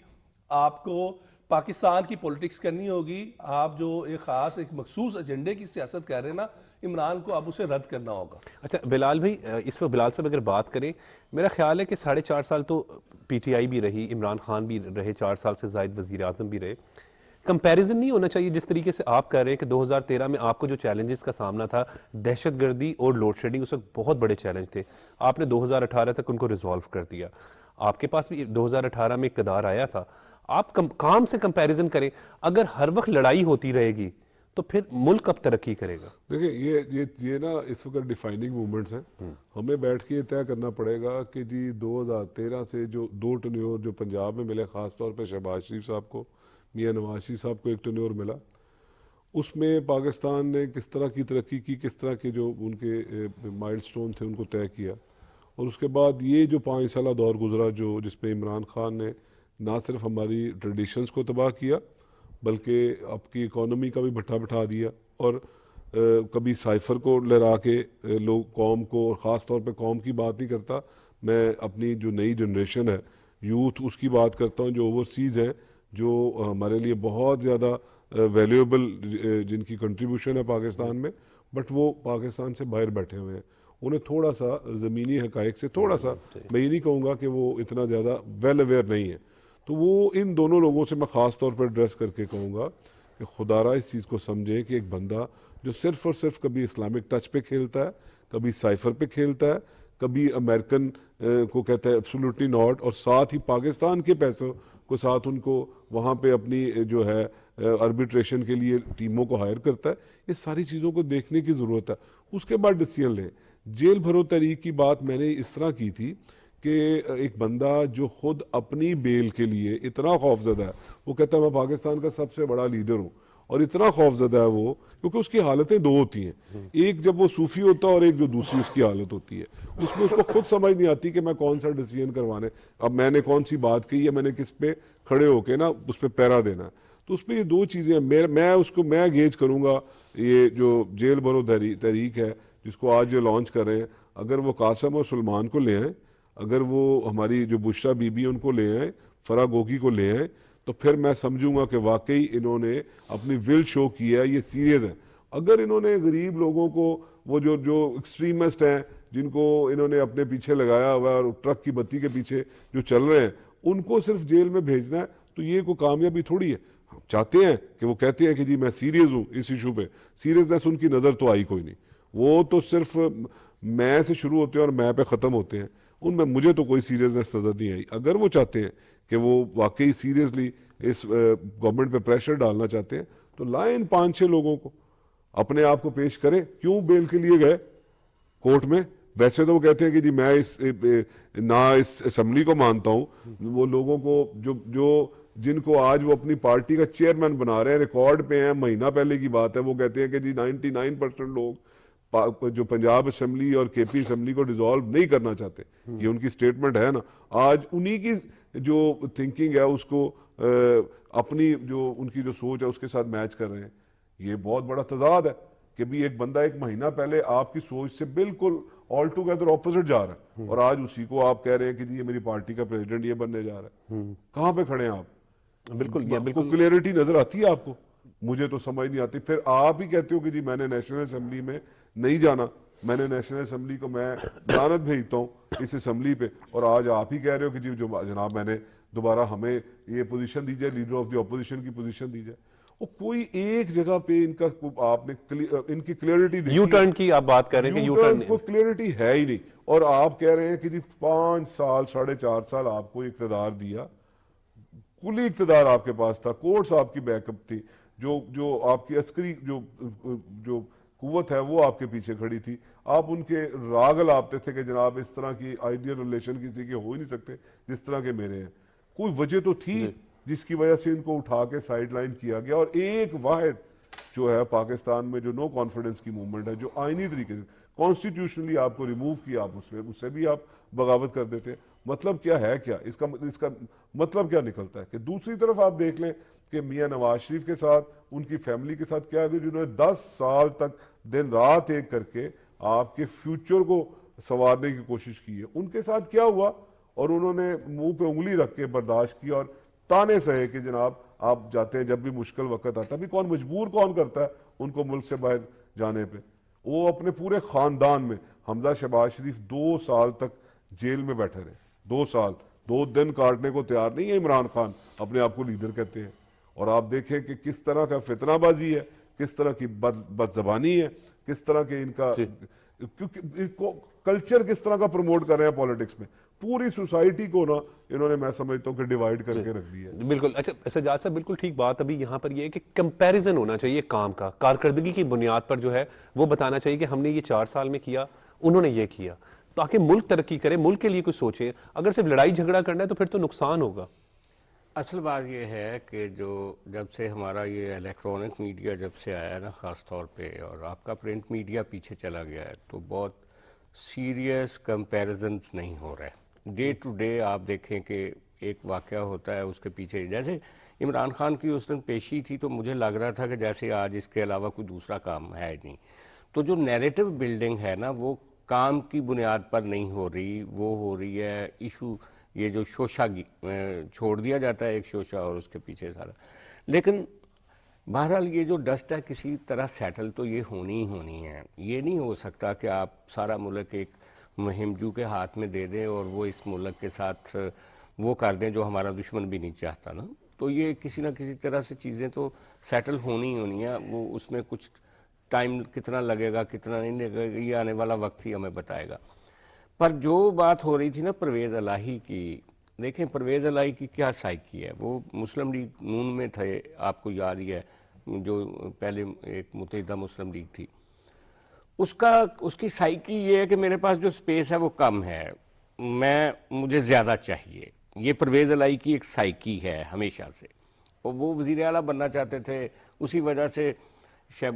آپ کو پاکستان کی پولیٹکس کرنی ہوگی. آپ جو ایک خاص ایک مخصوص ایجنڈے کی سیاست کر رہے ہیں نا, عمران کو اب اسے رد کرنا ہوگا. اچھا بلال بھائی, اس وقت بلال صاحب اگر بات کریں, میرا خیال ہے کہ 4.5 سال تو پی ٹی آئی بھی رہی, عمران خان بھی رہے, 4 سال سے زائد وزیر اعظم بھی رہے. کمپیریزن نہیں ہونا چاہیے جس طریقے سے آپ کہہ رہے ہیں کہ 2013 میں آپ کو جو چیلنجز کا سامنا تھا, دہشت گردی اور لوڈ شیڈنگ اس وقت بہت بڑے چیلنج تھے, آپ نے 2018 تک ان کو ریزالو کر دیا. آپ کے پاس بھی 2018 میں اقتدار آیا تھا. آپ کام سے کمپیریزن کریں, اگر ہر وقت لڑائی ہوتی رہے گی تو پھر ملک اب ترقی کرے گا؟ دیکھیں یہ نا اس وقت ڈیفائننگ مومنٹس ہیں. ہمیں بیٹھ کے یہ طے کرنا پڑے گا کہ جی 2013 سے جو 2 ٹنیور جو پنجاب میں ملے, خاص طور پہ شہباز شریف صاحب کو, میاں نواز شریف صاحب کو ایک ٹنیور ملا, اس میں پاکستان نے کس طرح کی ترقی کی, کس طرح کے جو ان کے مائل سٹون تھے ان کو طے کیا. اور اس کے بعد یہ جو 5 سالہ دور گزرا جس میں عمران خان نے نہ صرف ہماری ٹریڈیشنز کو تباہ کیا بلکہ آپ کی اکانومی کا بھی بٹھا بٹھا دیا, اور کبھی سائفر کو لہرا کے لوگ قوم کو, اور خاص طور پہ قوم کی بات نہیں کرتا, میں اپنی جو نئی جنریشن ہے یوتھ اس کی بات کرتا ہوں, جو اوورسیز ہیں, جو ہمارے لیے بہت زیادہ ویلیوبل جن کی کنٹریبیوشن ہے پاکستان میں, بٹ وہ پاکستان سے باہر بیٹھے ہوئے ہیں. انہیں تھوڑا سا زمینی حقائق سے تھوڑا سا, میں یہ نہیں کہوں گا کہ وہ اتنا زیادہ ویل اویئر نہیں ہے. تو وہ ان دونوں لوگوں سے میں خاص طور پر ایڈریس کر کے کہوں گا کہ خدا را اس چیز کو سمجھیں کہ ایک بندہ جو صرف اور صرف کبھی اسلامک ٹچ پہ کھیلتا ہے, کبھی سائفر پہ کھیلتا ہے, کبھی امریکن کو کہتا ہے ایبسولوٹلی ناٹ, اور ساتھ ہی پاکستان کے پیسوں کو ساتھ ان کو وہاں پہ اپنی جو ہے آربیٹریشن کے لیے ٹیموں کو ہائر کرتا ہے. یہ ساری چیزوں کو دیکھنے کی ضرورت ہے. اس کے بعد ڈیسیژن لیں. جیل بھرو تحریک کی بات میں نے اس طرح کی تھی کہ ایک بندہ جو خود اپنی بیل کے لیے اتنا خوفزدہ ہے، وہ کہتا ہے میں پاکستان کا سب سے بڑا لیڈر ہوں، اور اتنا خوفزدہ ہے وہ، کیونکہ اس کی حالتیں دو ہوتی ہیں، ایک جب وہ صوفی ہوتا ہے اور ایک جو دوسری اس کی حالت ہوتی ہے، اس میں اس کو خود سمجھ نہیں آتی کہ میں کون سا ڈیسیژن کروانے، اب میں نے کون سی بات کہی ہے، میں نے کس پہ کھڑے ہو کے نا اس پہ پیرا دینا ہے. تو اس پہ یہ دو چیزیں ہیں. میں اس کو میں گیج کروں گا، یہ جو جیل بھرو تحریک ہے جس کو آج یہ لانچ کر رہے ہیں، اگر وہ قاسم اور سلمان کو لے آئیں، اگر وہ ہماری جو بشرا بی بی ان کو لے آئیں، فرا گوگی کو لے آئیں، تو پھر میں سمجھوں گا کہ واقعی انہوں نے اپنی ول شو کیا ہے، یہ سیریس ہیں. اگر انہوں نے غریب لوگوں کو، وہ جو ایکسٹریمسٹ ہیں جن کو انہوں نے اپنے پیچھے لگایا ہوا ہے اور ٹرک کی بتی کے پیچھے جو چل رہے ہیں، ان کو صرف جیل میں بھیجنا ہے، تو یہ کوئی کامیابی تھوڑی ہے. ہم چاہتے ہیں کہ وہ کہتے ہیں کہ جی میں سیریس ہوں اس ایشو پہ، سیریسنس ان کی نظر تو آئی کوئی نہیں، وہ تو صرف میں سے شروع ہوتے ہیں اور میں پہ ختم ہوتے ہیں، ان میں مجھے تو کوئی سیریسنس نظر نہیں آئی. اگر وہ چاہتے ہیں کہ وہ واقعی سیریسلی اس گورنمنٹ پہ پریشر ڈالنا چاہتے ہیں، تو لائیں ان 5-6 لوگوں کو، اپنے آپ کو پیش کریں. کیوں بیل کے لیے گئے کورٹ میں؟ ویسے تو وہ کہتے ہیں کہ جی میں اس اسمبلی کو مانتا ہوں. وہ لوگوں کو جن کو آج وہ اپنی پارٹی کا چیئرمین بنا رہے ہیں، ریکارڈ پہ ہیں، مہینہ پہلے کی بات ہے، وہ کہتے ہیں کہ جی 99% لوگ جو پنجاب اسمبلی اور کے پی اسمبلی کو ڈیزالو نہیں کرنا چاہتے. یہ ان کی سٹیٹمنٹ ہے نا. آج انہی کی جو تھنکنگ ہے اس کو اپنی جو ان کی جو سوچ ہے اس کے ساتھ میچ کر رہے ہیں. یہ بہت بڑا تضاد ہے کہ بھی ایک بندہ ایک مہینہ پہلے آپ کی سوچ سے بالکل آل ٹوگیدر اپوزٹ جا رہا ہے، اور آج اسی کو آپ کہہ رہے ہیں کہ جی یہ میری پارٹی کا پریزیڈنٹ یہ بننے جا رہا ہے. کہاں پہ کھڑے ہیں آپ؟ بالکل کلیئرٹی نظر آتی ہے آپ کو؟ مجھے تو سمجھ نہیں آتی. پھر آپ ہی کہتے ہو کہ جی میں نے نیشنل اسمبلی میں نہیں جانا، میں نے نیشنل اسمبلی کو میں لعنت بھیجتا ہوں اس اسمبلی پہ، اور آج آپ ہی کہہ رہے ہو کہ جی جو جناب میں نے دوبارہ ہمیں یہ پوزیشن دی جائے، لیڈر آف دی اپوزیشن کی پوزیشن دی جائے. وہ کوئی ایک جگہ پہ ان کا آپ نے ان کی کلیئرٹی دیکھی؟ یو ٹرن کی آپ بات کر رہے ہیں کہ یو ٹرن کو کلیئرٹی ہے ہی نہیں. اور آپ کہہ رہے ہیں کہ جی 5 سال 4.5 سال آپ کو اقتدار دیا، کلی اقتدار آپ کے پاس تھا، کورٹس آپ کی بیک اپ تھی، جو آپ کی عسکری جو قوت ہے وہ آپ کے پیچھے کھڑی تھی. آپ ان کے راگ لاپتے تھے کہ جناب اس طرح کی آئیڈیل ریلیشن کسی کے ہو ہی نہیں سکتے جس طرح کے میرے ہیں. کوئی وجہ تو تھی جس کی وجہ سے ان کو اٹھا کے سائیڈ لائن کیا گیا. اور ایک واحد جو ہے پاکستان میں جو نو کانفیڈنس کی موومنٹ ہے، جو آئینی طریقے سے کانسٹیٹیوشنلی آپ کو ریموو کیا، آپ اس سے بھی آپ بغاوت کر دیتے. مطلب کیا ہے؟ کیا اس کا مطلب کیا نکلتا ہے؟ کہ دوسری طرف آپ دیکھ لیں کہ میاں نواز شریف کے ساتھ، ان کی فیملی کے ساتھ کیا، جنہوں نے 10 سال تک دن رات ایک کر کے آپ کے فیوچر کو سنوارنے کی کوشش کی ہے، ان کے ساتھ کیا ہوا؟ اور انہوں نے منہ پہ انگلی رکھ کے برداشت کی اور تانے سہے کہ جناب آپ جاتے ہیں جب بھی مشکل وقت آتا ہے. ابھی مجبور کون کرتا ہے ان کو ملک سے باہر جانے پہ؟ وہ اپنے پورے خاندان میں. حمزہ شہباز شریف 2 سال تک جیل میں بیٹھے رہے، 2 سال، 2 دن کاٹنے کو تیار نہیں ہے. عمران خان اپنے آپ کو لیڈر کہتے ہیں. اور آپ دیکھیں کہ کس طرح کا فتنہ بازی ہے، کس طرح کی بد زبانی ہے، کس طرح کے ان کا کلچر کس طرح کا پروموٹ کر رہے ہیں پالیٹکس میں. پوری سوسائٹی کو نا انہوں نے، میں سمجھتا ہوں کہ ڈیوائیڈ کر کے رکھ دیا ہے. بالکل. اچھا سجاد صاحب، بالکل ٹھیک بات. ابھی یہاں پر یہ ہے کہ کمپیریزن ہونا چاہیے کام کا، کارکردگی کی بنیاد پر جو ہے وہ بتانا چاہیے کہ ہم نے یہ 4 سال میں کیا، انہوں نے یہ کیا، تاکہ ملک ترقی کرے، ملک کے لیے کچھ سوچے. اگر صرف لڑائی جھگڑا کرنا ہے تو پھر تو نقصان ہوگا. اصل بات یہ ہے کہ جب سے ہمارا یہ الیکٹرانک میڈیا جب سے آیا ہے نا خاص طور پہ، اور آپ کا پرنٹ میڈیا پیچھے چلا گیا ہے، تو بہت سیریس کمپیریزنس نہیں ہو رہے. ڈے ٹو ڈے آپ دیکھیں کہ ایک واقعہ ہوتا ہے اس کے پیچھے. جیسے عمران خان کی اس دن پیشی تھی تو مجھے لگ رہا تھا کہ جیسے آج اس کے علاوہ کوئی دوسرا کام ہے نہیں. تو جو نیریٹو بلڈنگ ہے نا وہ کام کی بنیاد پر نہیں ہو رہی، وہ ہو رہی ہے ایشو، یہ جو شوشہ چھوڑ دیا جاتا ہے ایک شوشہ اور اس کے پیچھے سارا. لیکن بہرحال یہ جو ڈسٹ ہے کسی طرح سیٹل تو یہ ہونی ہی ہونی ہے. یہ نہیں ہو سکتا کہ آپ سارا ملک ایک مہم جو کے ہاتھ میں دے دیں اور وہ اس ملک کے ساتھ وہ کر دیں جو ہمارا دشمن بھی نہیں چاہتا نا. تو یہ کسی نہ کسی طرح سے چیزیں تو سیٹل ہونی ہی ہونی ہیں. وہ اس میں کچھ ٹائم کتنا لگے گا کتنا نہیں لگے گا یہ آنے والا وقت ہی ہمیں بتائے گا. پر جو بات ہو رہی تھی نا پرویز الہی کی، دیکھیں پرویز الہی کی کیا سائیکی ہے. وہ مسلم لیگ نون میں تھے، آپ کو یاد ہی ہے، جو پہلے ایک متحدہ مسلم لیگ تھی. اس کی سائیکی یہ ہے کہ میرے پاس جو سپیس ہے وہ کم ہے. مجھے زیادہ چاہیے. یہ پرویز الہی کی ایک سائیکی ہے ہمیشہ سے, اور وہ وزیر اعلیٰ بننا چاہتے تھے, اسی وجہ سے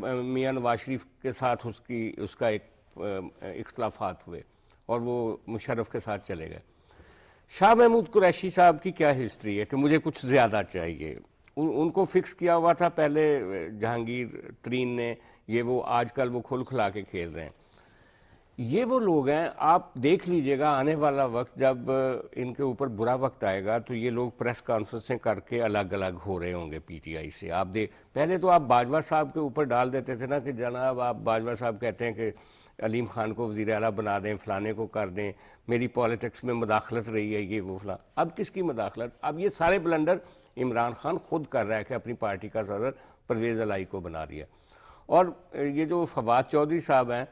میاں نواز شریف کے ساتھ اس کا ایک اختلافات ہوئے اور وہ مشرف کے ساتھ چلے گئے. شاہ محمود قریشی صاحب کی کیا ہسٹری ہے کہ مجھے کچھ زیادہ چاہیے. ان کو فکس کیا ہوا تھا پہلے جہانگیر ترین نے, یہ وہ آج کل وہ کھل کھلا کے کھیل رہے ہیں. یہ وہ لوگ ہیں, آپ دیکھ لیجئے گا آنے والا وقت جب ان کے اوپر برا وقت آئے گا تو یہ لوگ پریس کانفرنسیں کر کے الگ الگ ہو رہے ہوں گے پی ٹی آئی سے. آپ پہلے تو آپ باجوہ صاحب کے اوپر ڈال دیتے تھے نا کہ جناب آپ باجوہ صاحب کہتے ہیں کہ علیم خان کو وزیر اعلیٰ بنا دیں, فلانے کو کر دیں, میری پالیٹکس میں مداخلت رہی ہے یہ وہ فلاں. اب کس کی مداخلت؟ اب یہ سارے بلنڈر عمران خان خود کر رہا ہے کہ اپنی پارٹی کا صدر پرویز الہی کو بنا دیا. اور یہ جو فواد چودھری صاحب ہیں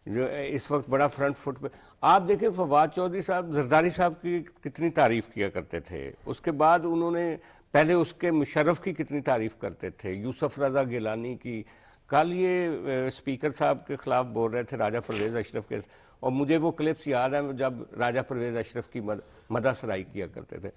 جو اس وقت بڑا فرنٹ فٹ پہ, آپ دیکھیں فواد چودھری صاحب زرداری صاحب کی کتنی تعریف کیا کرتے تھے, اس کے بعد انہوں نے پہلے اس کے مشرف کی کتنی تعریف کرتے تھے, یوسف رضا گیلانی کی. کل یہ اسپیکر صاحب کے خلاف بول رہے تھے راجہ پرویز اشرف کے, اور مجھے وہ کلپس یاد ہیں جب راجہ پرویز اشرف کی مدح سرائی کیا کرتے تھے.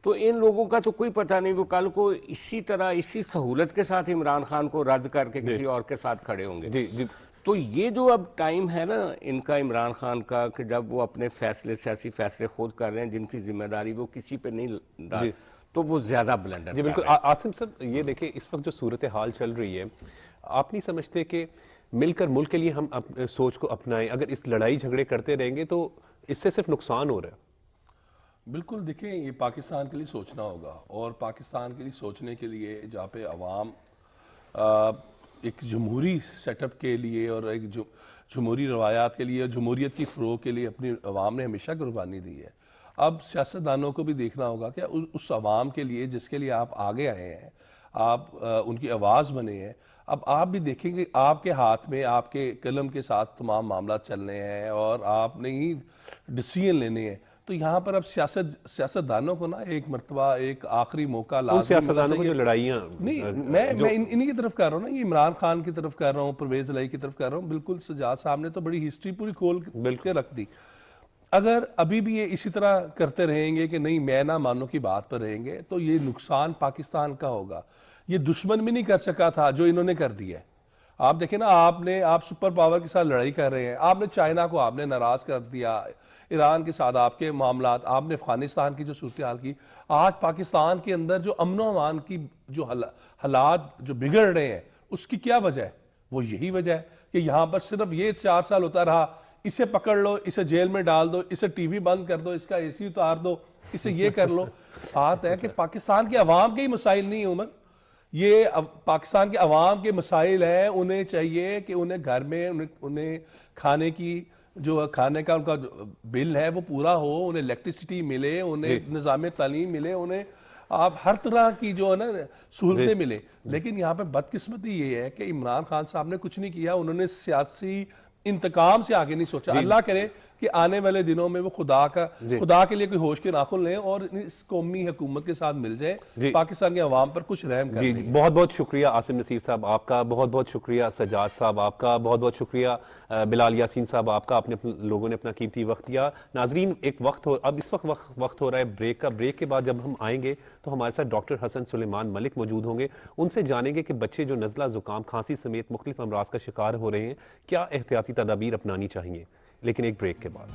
تو ان لوگوں کا تو کوئی پتہ نہیں, وہ کل کو اسی طرح اسی سہولت کے ساتھ عمران خان کو رد کر کے کسی اور کے ساتھ کھڑے ہوں گے. تو یہ جو اب ٹائم ہے نا ان کا, عمران خان کا, کہ جب وہ اپنے فیصلے سیاسی فیصلے خود کر رہے ہیں جن کی ذمہ داری وہ کسی پہ نہیں ڈال, تو وہ زیادہ بلنڈر. جی بالکل. عاصم صاحب یہ دیکھیں اس وقت جو صورتحال چل رہی ہے, آپ نہیں سمجھتے کہ مل کر ملک کے لیے ہم سوچ کو اپنائیں؟ اگر اس لڑائی جھگڑے کرتے رہیں گے تو اس سے صرف نقصان ہو رہا ہے. بالکل. دیکھیں یہ پاکستان کے لیے سوچنا ہوگا, اور پاکستان کے لیے سوچنے کے لیے جہاں پہ عوام ایک جمہوری سیٹ اپ کے لیے اور ایک جمہوری روایات کے لیے اور جمہوریت کی فروغ کے لیے اپنی عوام نے ہمیشہ قربانی دی ہے. اب سیاستدانوں کو بھی دیکھنا ہوگا کہ اس عوام کے لیے جس کے لیے آپ آگے آئے ہیں, آپ ان کی آواز بنے ہیں, اب آپ بھی دیکھیں گے آپ کے ہاتھ میں آپ کے قلم کے ساتھ تمام معاملات چلنے ہیں اور آپ نے ہی ڈیسیژن لینے ہیں. تو یہاں پر اب سیاستدانوں کو نا ایک مرتبہ ایک آخری موقع لازم سیاستدانوں کو جو لڑائیاں نہیں, میں انہی کی طرف کر رہا ہوں نا, یہ عمران خان کی طرف کر رہا ہوں, پرویز الہی کی طرف کر رہا ہوں. بالکل سجاد صاحب نے تو بڑی ہسٹری پوری کھول کے رکھ دی. اگر ابھی بھی یہ اسی طرح کرتے رہیں گے کہ نہیں میں نہ مانو کی بات پر رہیں گے تو یہ نقصان پاکستان کا ہوگا. یہ دشمن بھی نہیں کر سکا تھا جو انہوں نے کر دیا ہے. آپ دیکھیں نا, آپ سپر پاور کے ساتھ لڑائی کر رہے ہیں, آپ نے چائنا کو آپ نے ناراض کر دیا, ایران کے ساتھ آپ کے معاملات, آپ نے افغانستان کی جو صورتحال کی. آج پاکستان کے اندر جو امن و امان کی جو حالات جو بگڑ رہے ہیں اس کی کیا وجہ ہے؟ وہ یہی وجہ ہے کہ یہاں پر صرف یہ 4 سال ہوتا رہا, اسے پکڑ لو, اسے جیل میں ڈال دو, اسے ٹی وی بند کر دو, اس کا اے سی اتار دو, اسے یہ کر لو. بات ہے کہ پاکستان کے عوام کے ہی مسائل نہیں عمر, یہ پاکستان کے عوام کے مسائل ہیں. انہیں چاہیے کہ انہیں گھر میں انہیں کھانے کی جو کھانے کا ان کا بل ہے وہ پورا ہو, انہیں الیکٹریسٹی ملے, انہیں نظام تعلیم ملے, انہیں آپ ہر طرح کی جو ہے نا سہولتیں ملے. لیکن یہاں پہ بدقسمتی یہ ہے کہ عمران خان صاحب نے کچھ نہیں کیا, انہوں نے سیاسی انتقام سے آگے نہیں سوچا. اللہ کرے کہ آنے والے دنوں میں وہ خدا کے لیے کوئی ہوش کے ناخن لیں اور اس قومی حکومت کے ساتھ مل جائیں, پاکستان کے عوام پر کچھ رحم کریں. جی بہت بہت شکریہ عاصم نصیر صاحب آپ کا, بہت بہت شکریہ سجاد صاحب آپ کا, بہت بہت شکریہ بلال یاسین صاحب آپ کا, لوگوں نے اپنا قیمتی وقت دیا. ناظرین ایک اب اس وقت ہو رہا ہے بریک کا. بریک کے بعد جب ہم آئیں گے تو ہمارے ساتھ ڈاکٹر حسن سلیمان ملک موجود ہوں گے. ان سے جانیں گے کہ بچے جو نزلہ زکام کھانسی سمیت مختلف امراض کا شکار ہو رہے ہیں کیا احتیاطی تدابیر اپنانی چاہیے, لیکن ایک بریک کے بعد.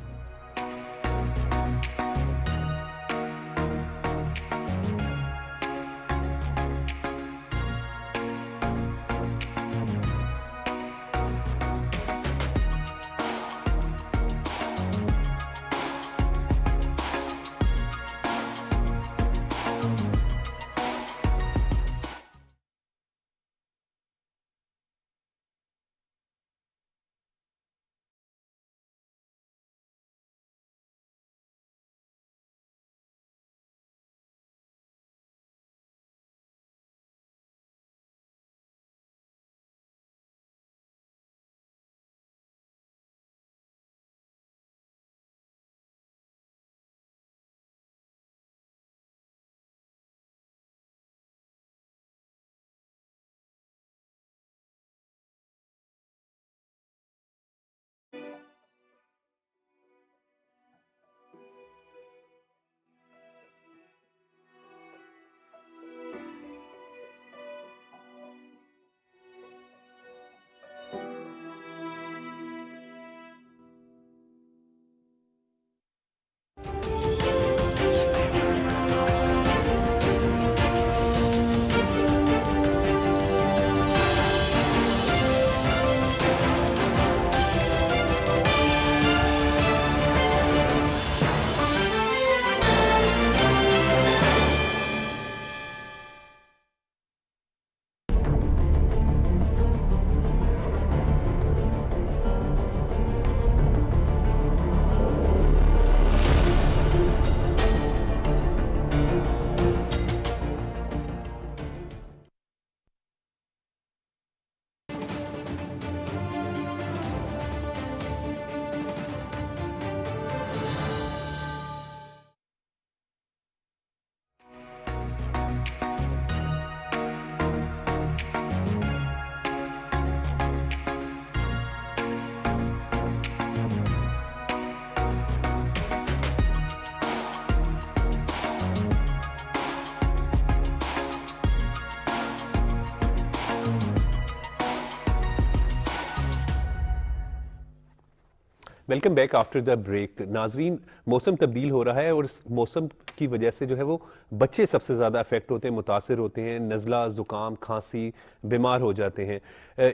Welcome back after the break. ناظرین, موسم تبدیل ہو رہا ہے اور اس موسم کی وجہ سے جو ہے وہ بچے سب سے زیادہ افیکٹ ہوتے ہیں, متاثر ہوتے ہیں, نزلہ, زکام, کھانسی, بیمار ہو جاتے ہیں.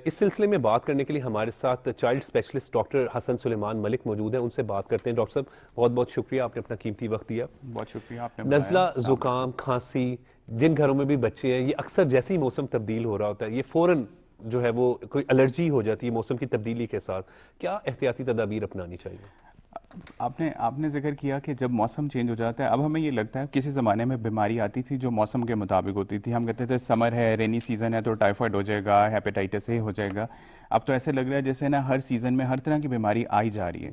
اس سلسلے میں بات کرنے کے لیے ہمارے ساتھ چائلڈ اسپیشلسٹ ڈاکٹر حسن سلیمان ملک موجود ہیں. ان سے بات کرتے ہیں. ڈاکٹر صاحب, بہت بہت شکریہ, آپ نے اپنا قیمتی وقت دیا. بہت شکریہ آپ نے. نزلہ, زکام, کھانسی, جن گھروں میں بھی بچے ہیں, یہ اکثر جیسے ہی موسم تبدیل ہو رہا ہوتا ہے یہ فوراً جو ہے وہ کوئی الرجی ہو جاتی ہے موسم کی تبدیلی کے ساتھ. کیا احتیاطی تدابیر اپنانی چاہیے؟ آپ نے ذکر کیا کہ جب موسم چینج ہو جاتا ہے, اب ہمیں یہ لگتا ہے کسی زمانے میں بیماری آتی تھی جو موسم کے مطابق ہوتی تھی. ہم کہتے تھے سمر ہے, رینی سیزن ہے تو ٹائیفائڈ ہو جائے گا, ہیپیٹائٹس اے ہو جائے گا. اب تو ایسے لگ رہا ہے جیسے نا ہر سیزن میں ہر طرح کی بیماری آئی جا رہی ہے.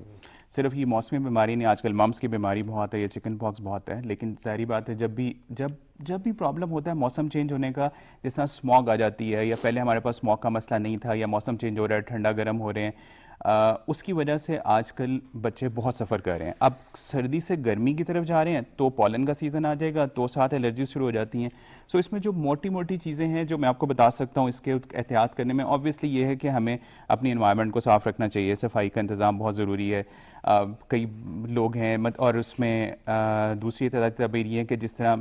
صرف یہ موسمی بیماری نہیں, آج کل ممس کی بیماری بہت ہے, یہ چکن پاکس بہت ہے. لیکن ظاہری بات ہے جب بھی پرابلم ہوتا ہے موسم چینج ہونے کا, جس طرح اسموگ آ جاتی ہے, یا پہلے ہمارے پاس اسموگ کا مسئلہ نہیں تھا, یا موسم چینج ہو رہا ہے, ٹھنڈا گرم ہو رہے ہیں, اس کی وجہ سے آج کل بچے بہت سفر کر رہے ہیں. اب سردی سے گرمی کی طرف جا رہے ہیں تو پولن کا سیزن آ جائے گا تو ساتھ الرجی شروع ہو جاتی ہیں. سو اس میں جو موٹی موٹی چیزیں ہیں جو میں آپ کو بتا سکتا ہوں اس کے احتیاط کرنے میں, آبویسلی یہ ہے کہ ہمیں اپنی انوائرمنٹ کو صاف رکھنا چاہیے. صفائی کا انتظام بہت ضروری ہے. کئی لوگ ہیں اور اس میں دوسری تدابیر یہ ہے کہ جس طرح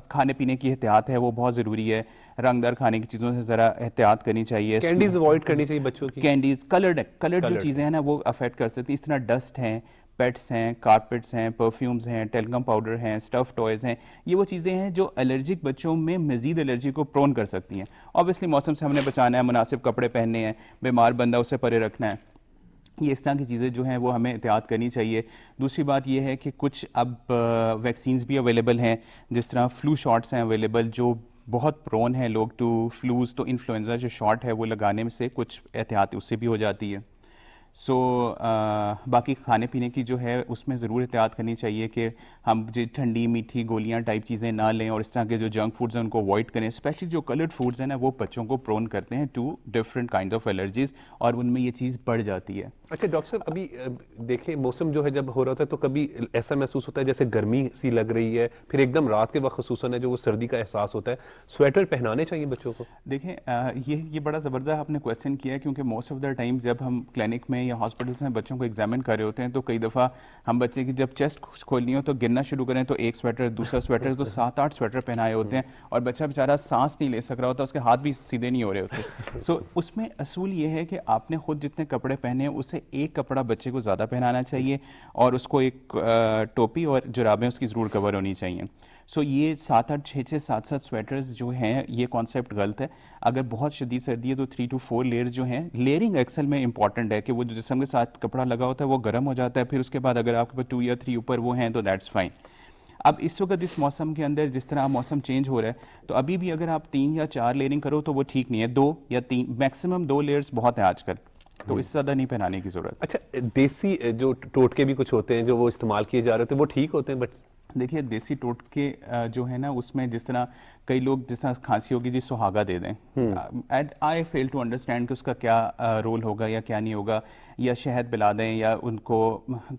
کھانے پینے کی احتیاط ہے وہ بہت ضروری ہے. رنگ دار کھانے کی چیزوں سے ذرا احتیاط کرنی چاہیے. کینڈیز اوائڈ کرنی چاہیے بچوں کی. کینڈیز, کلرڈ جو چیزیں ہیں نا وہ افیکٹ کر سکتی ہیں. اس طرح ڈسٹ ہیں, پیٹس ہیں, کارپیٹس ہیں, پرفیومز ہیں, ٹیلگم پاؤڈر ہیں, اسٹف ٹوائز ہیں, یہ وہ چیزیں ہیں جو الرجک بچوں میں مزید الرجی کو پرون کر سکتی ہیں. اوبیسلی موسم سے ہم نے بچانا ہے, مناسب کپڑے پہننے ہیں, بیمار بندہ اس سے پرے رکھنا ہے. یہ اس طرح کی چیزیں جو ہیں وہ ہمیں احتیاط کرنی چاہیے. دوسری بات یہ ہے کہ کچھ اب ویکسینز بھی اویلیبل ہیں, جس طرح فلو شاٹس ہیں اویلیبل جو بہت پرون ہیں لوگ ٹو فلوز, تو انفلوئنزا جو شاٹ ہے وہ لگانے میں سے کچھ احتیاط اس سے بھی ہو جاتی ہے. سو باقی کھانے پینے کی جو ہے اس میں ضرور احتیاط کرنی چاہیے کہ ہم ٹھنڈی میٹھی گولیاں ٹائپ چیزیں نہ لیں, اور اس طرح کے جو جنک فوڈز ہیں ان کو اوائڈ کریں. اسپیشلی جو کلرڈ فوڈز ہیں نا وہ بچوں کو پرون کرتے ہیں to different kind of allergies, اور ان میں یہ چیز بڑھ جاتی ہے. اچھا ڈاکٹر صاحب, ابھی دیکھیں موسم جو ہے جب ہو رہا ہوتا ہے تو کبھی ایسا محسوس ہوتا ہے جیسے گرمی سی لگ رہی ہے, پھر ایک دم رات کے وقت خصوصاً ہے جو وہ سردی کا احساس ہوتا ہے, سویٹر پہنانے چاہیے بچوں کو؟ دیکھیں یہ بڑا زبردست آپ نے کویسچن کیا ہے, کیونکہ موسٹ آف دا ٹائم جب ہم کلینک میں یا ہاسپٹلس میں بچوں کو ایگزامن کر رہے ہوتے ہیں تو کئی دفعہ ہم بچے کی جب چیسٹ کھولنی ہو تو گرنا شروع کریں تو ایک سویٹر, دوسرا سویٹر, تو 7-8 سویٹر پہنائے ہوتے ہیں, اور بچہ بیچارہ سانس نہیں لے سک رہا ہوتا, اس کے ہاتھ بھی سیدھے نہیں ہو رہے ہوتے. سو اس میں اصول یہ ہے کہ آپ نے خود جتنے کپڑے پہنے ہیں اس سے ایک کپڑا بچے کو زیادہ پہنانا چاہیے, اور اس کو ایک ٹوپی اور جرابیں اس کی ضرور کور ہونی چاہیے. سو یہ 7-8 6-6 7-7 سویٹرز جو ہیں یہ کانسیپٹ غلط ہے. اگر بہت شدید سردی ہے تو 3 to 4 لیئرز جو ہیں, لیئرنگ ایکسل میں امپورٹنٹ ہے کہ وہ جو جسم کے ساتھ کپڑا لگا ہوتا ہے وہ گرم ہو جاتا ہے, پھر اس کے بعد اگر آپ کے پاس 2 یا 3 اوپر وہ ہیں تو دیٹس فائن. اب اس وقت اس موسم کے اندر جس طرح موسم چینج ہو رہا ہے تو ابھی بھی اگر آپ 3 یا 4 لیئرنگ کرو تو وہ ٹھیک نہیں ہے. 2 یا 3 میکسیمم 2 لیئرز بہت ہیں آج کل, تو اس سے زیادہ نہیں پہنانے کی ضرورت. اچھا دیسی جو ٹوٹکے بھی کچھ ہوتے ہیں جو وہ استعمال کیے جا رہے ہوتے ہیں وہ ٹھیک ہوتے ہیں بچے؟ دیکھیے دیسی ٹوٹکے جو ہے نا اس میں جس طرح کئی لوگ جس طرح کھانسی ہوگی جی سہاگا دے دیں, آئی فیل ٹو انڈرسٹینڈ کہ اس کا کیا رول ہوگا یا کیا نہیں ہوگا, یا شہد پلا دیں, یا ان کو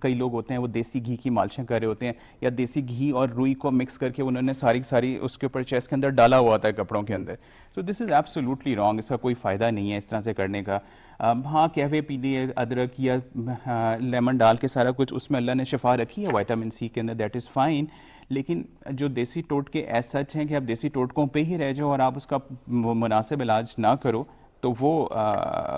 کئی لوگ ہوتے ہیں وہ دیسی گھی کی مالشیں کر رہے ہوتے ہیں, یا دیسی گھی اور روئی کو مکس کر کے انہوں نے ساری اس کے اوپر چیسٹ کے اندر ڈالا ہوا ہوتا ہے کپڑوں کے اندر. سو دس از ایبسولوٹلی رانگ, اس کا کوئی فائدہ نہیں ہے اس طرح سے کرنے کا. ہاں قہوے پی لیے, ادرک یا لیمن ڈال کے سارا کچھ, اس میں اللہ نے شفا رکھی ہے وائٹامن سی کے اندر, دیٹ از فائن. لیکن جو دیسی ٹوٹکے ایز سچ ہیں کہ آپ دیسی ٹوٹکوں پہ ہی رہ جاؤ اور آپ اس کا مناسب علاج نہ کرو, تو وہ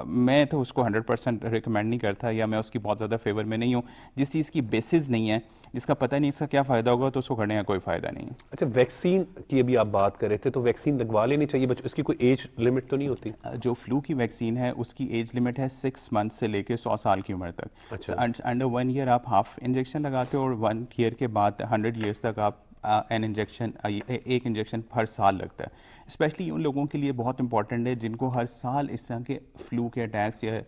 میں تو اس کو 100% ریکمینڈ نہیں کرتا, یا میں اس کی بہت زیادہ فیور میں نہیں ہوں. جس چیز کی بیسز نہیں ہے, جس کا پتہ نہیں اس کا کیا فائدہ ہوگا, تو اس کو کرنے کا کوئی فائدہ نہیں ہے. اچھا ویکسین کی ابھی آپ بات کر رہے تھے, تو ویکسین لگوا لینی چاہیے بچوں, اس کی کوئی ایج لمٹ تو نہیں ہوتی؟ جو فلو کی ویکسین ہے اس کی ایج لمٹ ہے 6 منتھ سے لے کے 100 سال کی عمر تک. انڈر 1 ایئر آپ ہاف انجیکشن لگاتے ہو, اور 1 ایئر کے بعد 100 ایئرس تک آپ ایک انجیکشن ہر سال لگتا ہے. اسپیشلی ان لوگوں کے لیے بہت امپورٹنٹ ہے جن کو ہر سال اس طرح کے فلو کے اٹیکس یا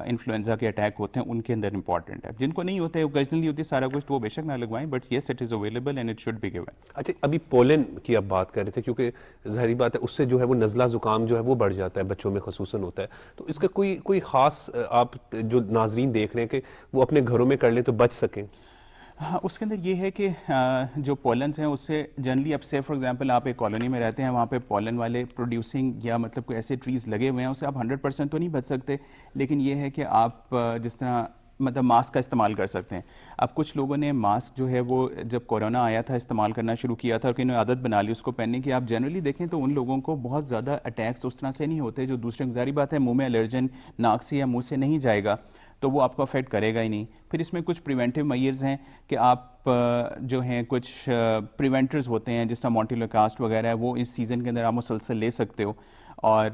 انفلوئنزا کے اٹیک ہوتے ہیں, ان کے اندر امپورٹنٹ ہے. جن کو نہیں ہوتے, اوکیجنلی ہوتی سارا کچھ, تو وہ بے شک نہ لگوائیں, but yes it is available and it should be given. اچھا ابھی پولن کی آپ بات کر رہے تھے, کیونکہ ظاہری بات ہے اس سے جو ہے وہ نزلہ زکام جو ہے وہ بڑھ جاتا ہے بچوں میں خصوصاً ہوتا ہے, تو اس کا کوئی خاص آپ جو ناظرین دیکھ رہے ہیں کہ وہ اپنے گھروں میں کر لیں تو بچ سکیں؟ ہاں اس کے اندر یہ ہے کہ جو پولنس ہیں اس سے جنرلی اب سے فار ایگزامپل آپ ایک کالونی میں رہتے ہیں، وہاں پہ پولن والے پروڈیوسنگ یا مطلب کوئی ایسے ٹریز لگے ہوئے ہیں، اسے آپ 100% تو نہیں بچ سکتے، لیکن یہ ہے کہ آپ جس طرح مطلب ماسک کا استعمال کر سکتے ہیں. اب کچھ لوگوں نے ماسک جو ہے وہ جب کورونا آیا تھا استعمال کرنا شروع کیا تھا اور کہ انہوں نے عادت بنا لی اس کو پہننے کی. آپ جنرلی دیکھیں تو ان لوگوں کو بہت زیادہ اٹیکس اس طرح سے نہیں ہوتے جو دوسرے. ظاہری بات ہے منہ میں الرجن ناک سے یا منہ سے نہیں جائے گا تو وہ آپ کو افیکٹ کرے گا ہی نہیں. پھر اس میں کچھ پریونٹیو میئرز ہیں کہ آپ جو ہیں کچھ پریونٹرز ہوتے ہیں جس طرح مونٹیلوکاسٹ وغیرہ ہے، وہ اس سیزن کے اندر آپ مسلسل لے سکتے ہو. اور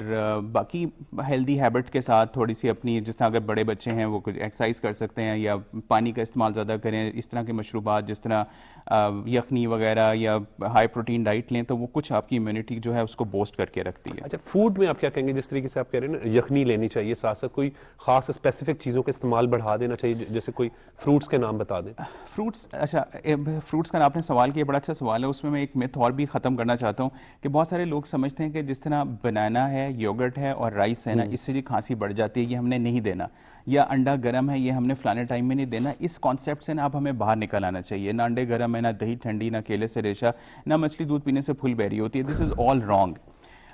باقی ہیلدی ہیبٹ کے ساتھ تھوڑی سی اپنی جس طرح اگر بڑے بچے ہیں وہ کچھ ایکسرسائز کر سکتے ہیں یا پانی کا استعمال زیادہ کریں. اس طرح کے مشروبات جس طرح یخنی وغیرہ یا ہائی پروٹین ڈائٹ لیں تو وہ کچھ آپ کی امیونٹی جو ہے اس کو بوسٹ کر کے رکھتی ہے. اچھا فوڈ میں آپ کیا کہیں گے؟ جس طریقے سے آپ کہہ رہے ہیں نا یخنی لینی چاہیے، ساتھ ساتھ کوئی خاص اسپیسیفک چیزوں کا استعمال بڑھا دینا چاہیے، جیسے کوئی فروٹس کے نام بتا دیں. فروٹس، اچھا فروٹس کا آپ نے سوال کیا، بڑا اچھا سوال ہے. اس میں ایک میتھ اور بھی ختم کرنا چاہتا ہوں کہ بہت سارے لوگ سمجھتے ہیں کہ جس طرح بنانا ہے، یوگرٹ ہے اور رائس ہے نا، اس سے جو کھانسی بڑھ جاتی ہے یہ ہم نے نہیں دینا، یا انڈا گرم ہے یہ ہم نے فلانے ٹائم میں نہیں دینا. اس کانسیپٹ سے نا اب ہمیں باہر نکل آنا چاہیے. نہ انڈے گرم ہے، نہ دہی ٹھنڈی، نہ کیلے سے ریشہ، نہ مچھلی دودھ پینے سے پھول بہری ہوتی ہے. دس از آل رانگ.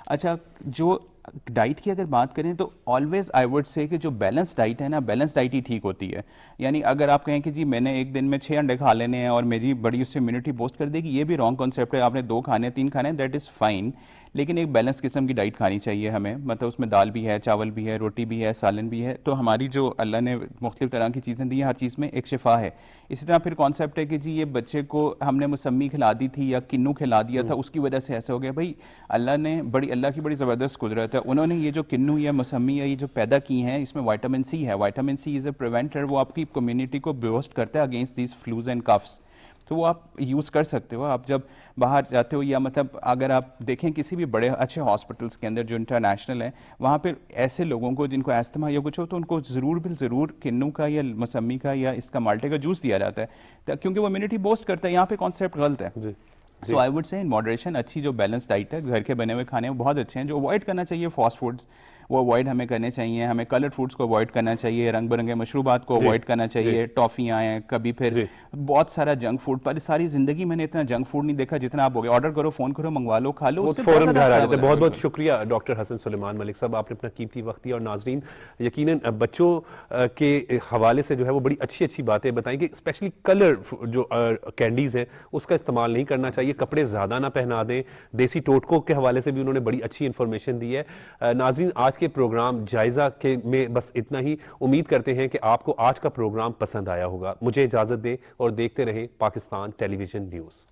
اچھا جو ڈائٹ کی اگر بات کریں تو آلویز آئی وڈ سے کہ جو بیلنس ڈائٹ ہے نا، بیلنس ڈائٹ ہی ٹھیک ہوتی ہے. یعنی اگر آپ کہیں کہ جی میں نے ایک دن میں 6 انڈے کھا لینے ہیں اور میری بڑی اس سے امیونٹی بوسٹ کر دے گی، یہ بھی رانگ کانسیپٹ ہے. آپ نے 2 کھانے 3 کھانے دیٹ از فائن، لیکن ایک بیلنس قسم کی ڈائٹ کھانی چاہیے ہمیں. مطلب اس میں دال بھی ہے، چاول بھی ہے، روٹی بھی ہے، سالن بھی ہے. تو ہماری جو اللہ نے مختلف طرح کی چیزیں دی ہیں، ہر چیز میں ایک شفا ہے. اسی طرح پھر کانسیپٹ ہے کہ جی یہ بچے کو ہم نے موسمی کھلا دی تھی یا کنو کھلا دیا تھا اس کی وجہ سے ایسا ہو گیا. بھائی اللہ کی بڑی زبردست قدرت ہے، انہوں نے یہ جو کنو یا موسمی یا یہ جو پیدا کی ہیں اس میں وائٹامن سی ہے. وائٹامن سی از اے پریونٹر، وہ آپ کی کمیونٹی کو بوسٹ کرتا ہے against these flows and cuffs. تو وہ آپ یوز کر سکتے ہو آپ جب باہر جاتے ہو. یا مطلب اگر آپ دیکھیں کسی بھی بڑے اچھے ہاسپٹلس کے اندر جو انٹرنیشنل ہیں، وہاں پہ ایسے لوگوں کو جن کو ایستھما یا کچھ ہو تو ان کو ضرور کنو کا یا موسمی کا یا اس کا مالٹے کا جوس دیا جاتا ہے کیونکہ وہ امیونٹی بوسٹ کرتا ہے. یہاں پہ کانسیپٹ غلط ہے. سو I would say in moderation اچھی جو بیلنس ڈائٹ ہے، گھر کے بنے ہوئے کھانے وہ بہت اچھے ہیں. جو اوائڈ کرنا چاہیے فاسٹ فوڈس وہ اوائڈ ہمیں کرنے چاہیے. ہمیں کلرڈ فوڈس کو اوائڈ کرنا چاہیے، رنگ برنگے مشروبات کو اوائڈ کرنا چاہیے. ٹافیاں ہیں کبھی، پھر بہت سارا جنک فوڈ. پر ساری زندگی میں نے اتنا جنک فوڈ نہیں دیکھا جتنا آپ ہو گیا. آرڈر کرو، فون کرو، منگوا لو، کھا لو، اس سے فوراً گھر آ جاتے. بہت بہت شکریہ ڈاکٹر حسن سلیمان ملک صاحب، آپ نے اپنا قیمتی وقت دیا. اور ناظرین یقیناً بچوں کے حوالے سے جو ہے وہ بڑی اچھی اچھی باتیں بتائیں کہ اسپیشلی کلر جو کینڈیز ہیں اس کا استعمال نہیں کرنا چاہیے، کپڑے زیادہ نہ پہنا دیں. دیسی ٹوٹکوں کے حوالے سے بھی انہوں نے بڑی اچھی انفارمیشن دی ہے. ناظرین آج کے پروگرام جائزہ کے میں بس اتنا ہی. امید کرتے ہیں کہ آپ کو آج کا پروگرام پسند آیا ہوگا. مجھے اجازت دیں اور دیکھتے رہیں پاکستان ٹیلی ویژن نیوز.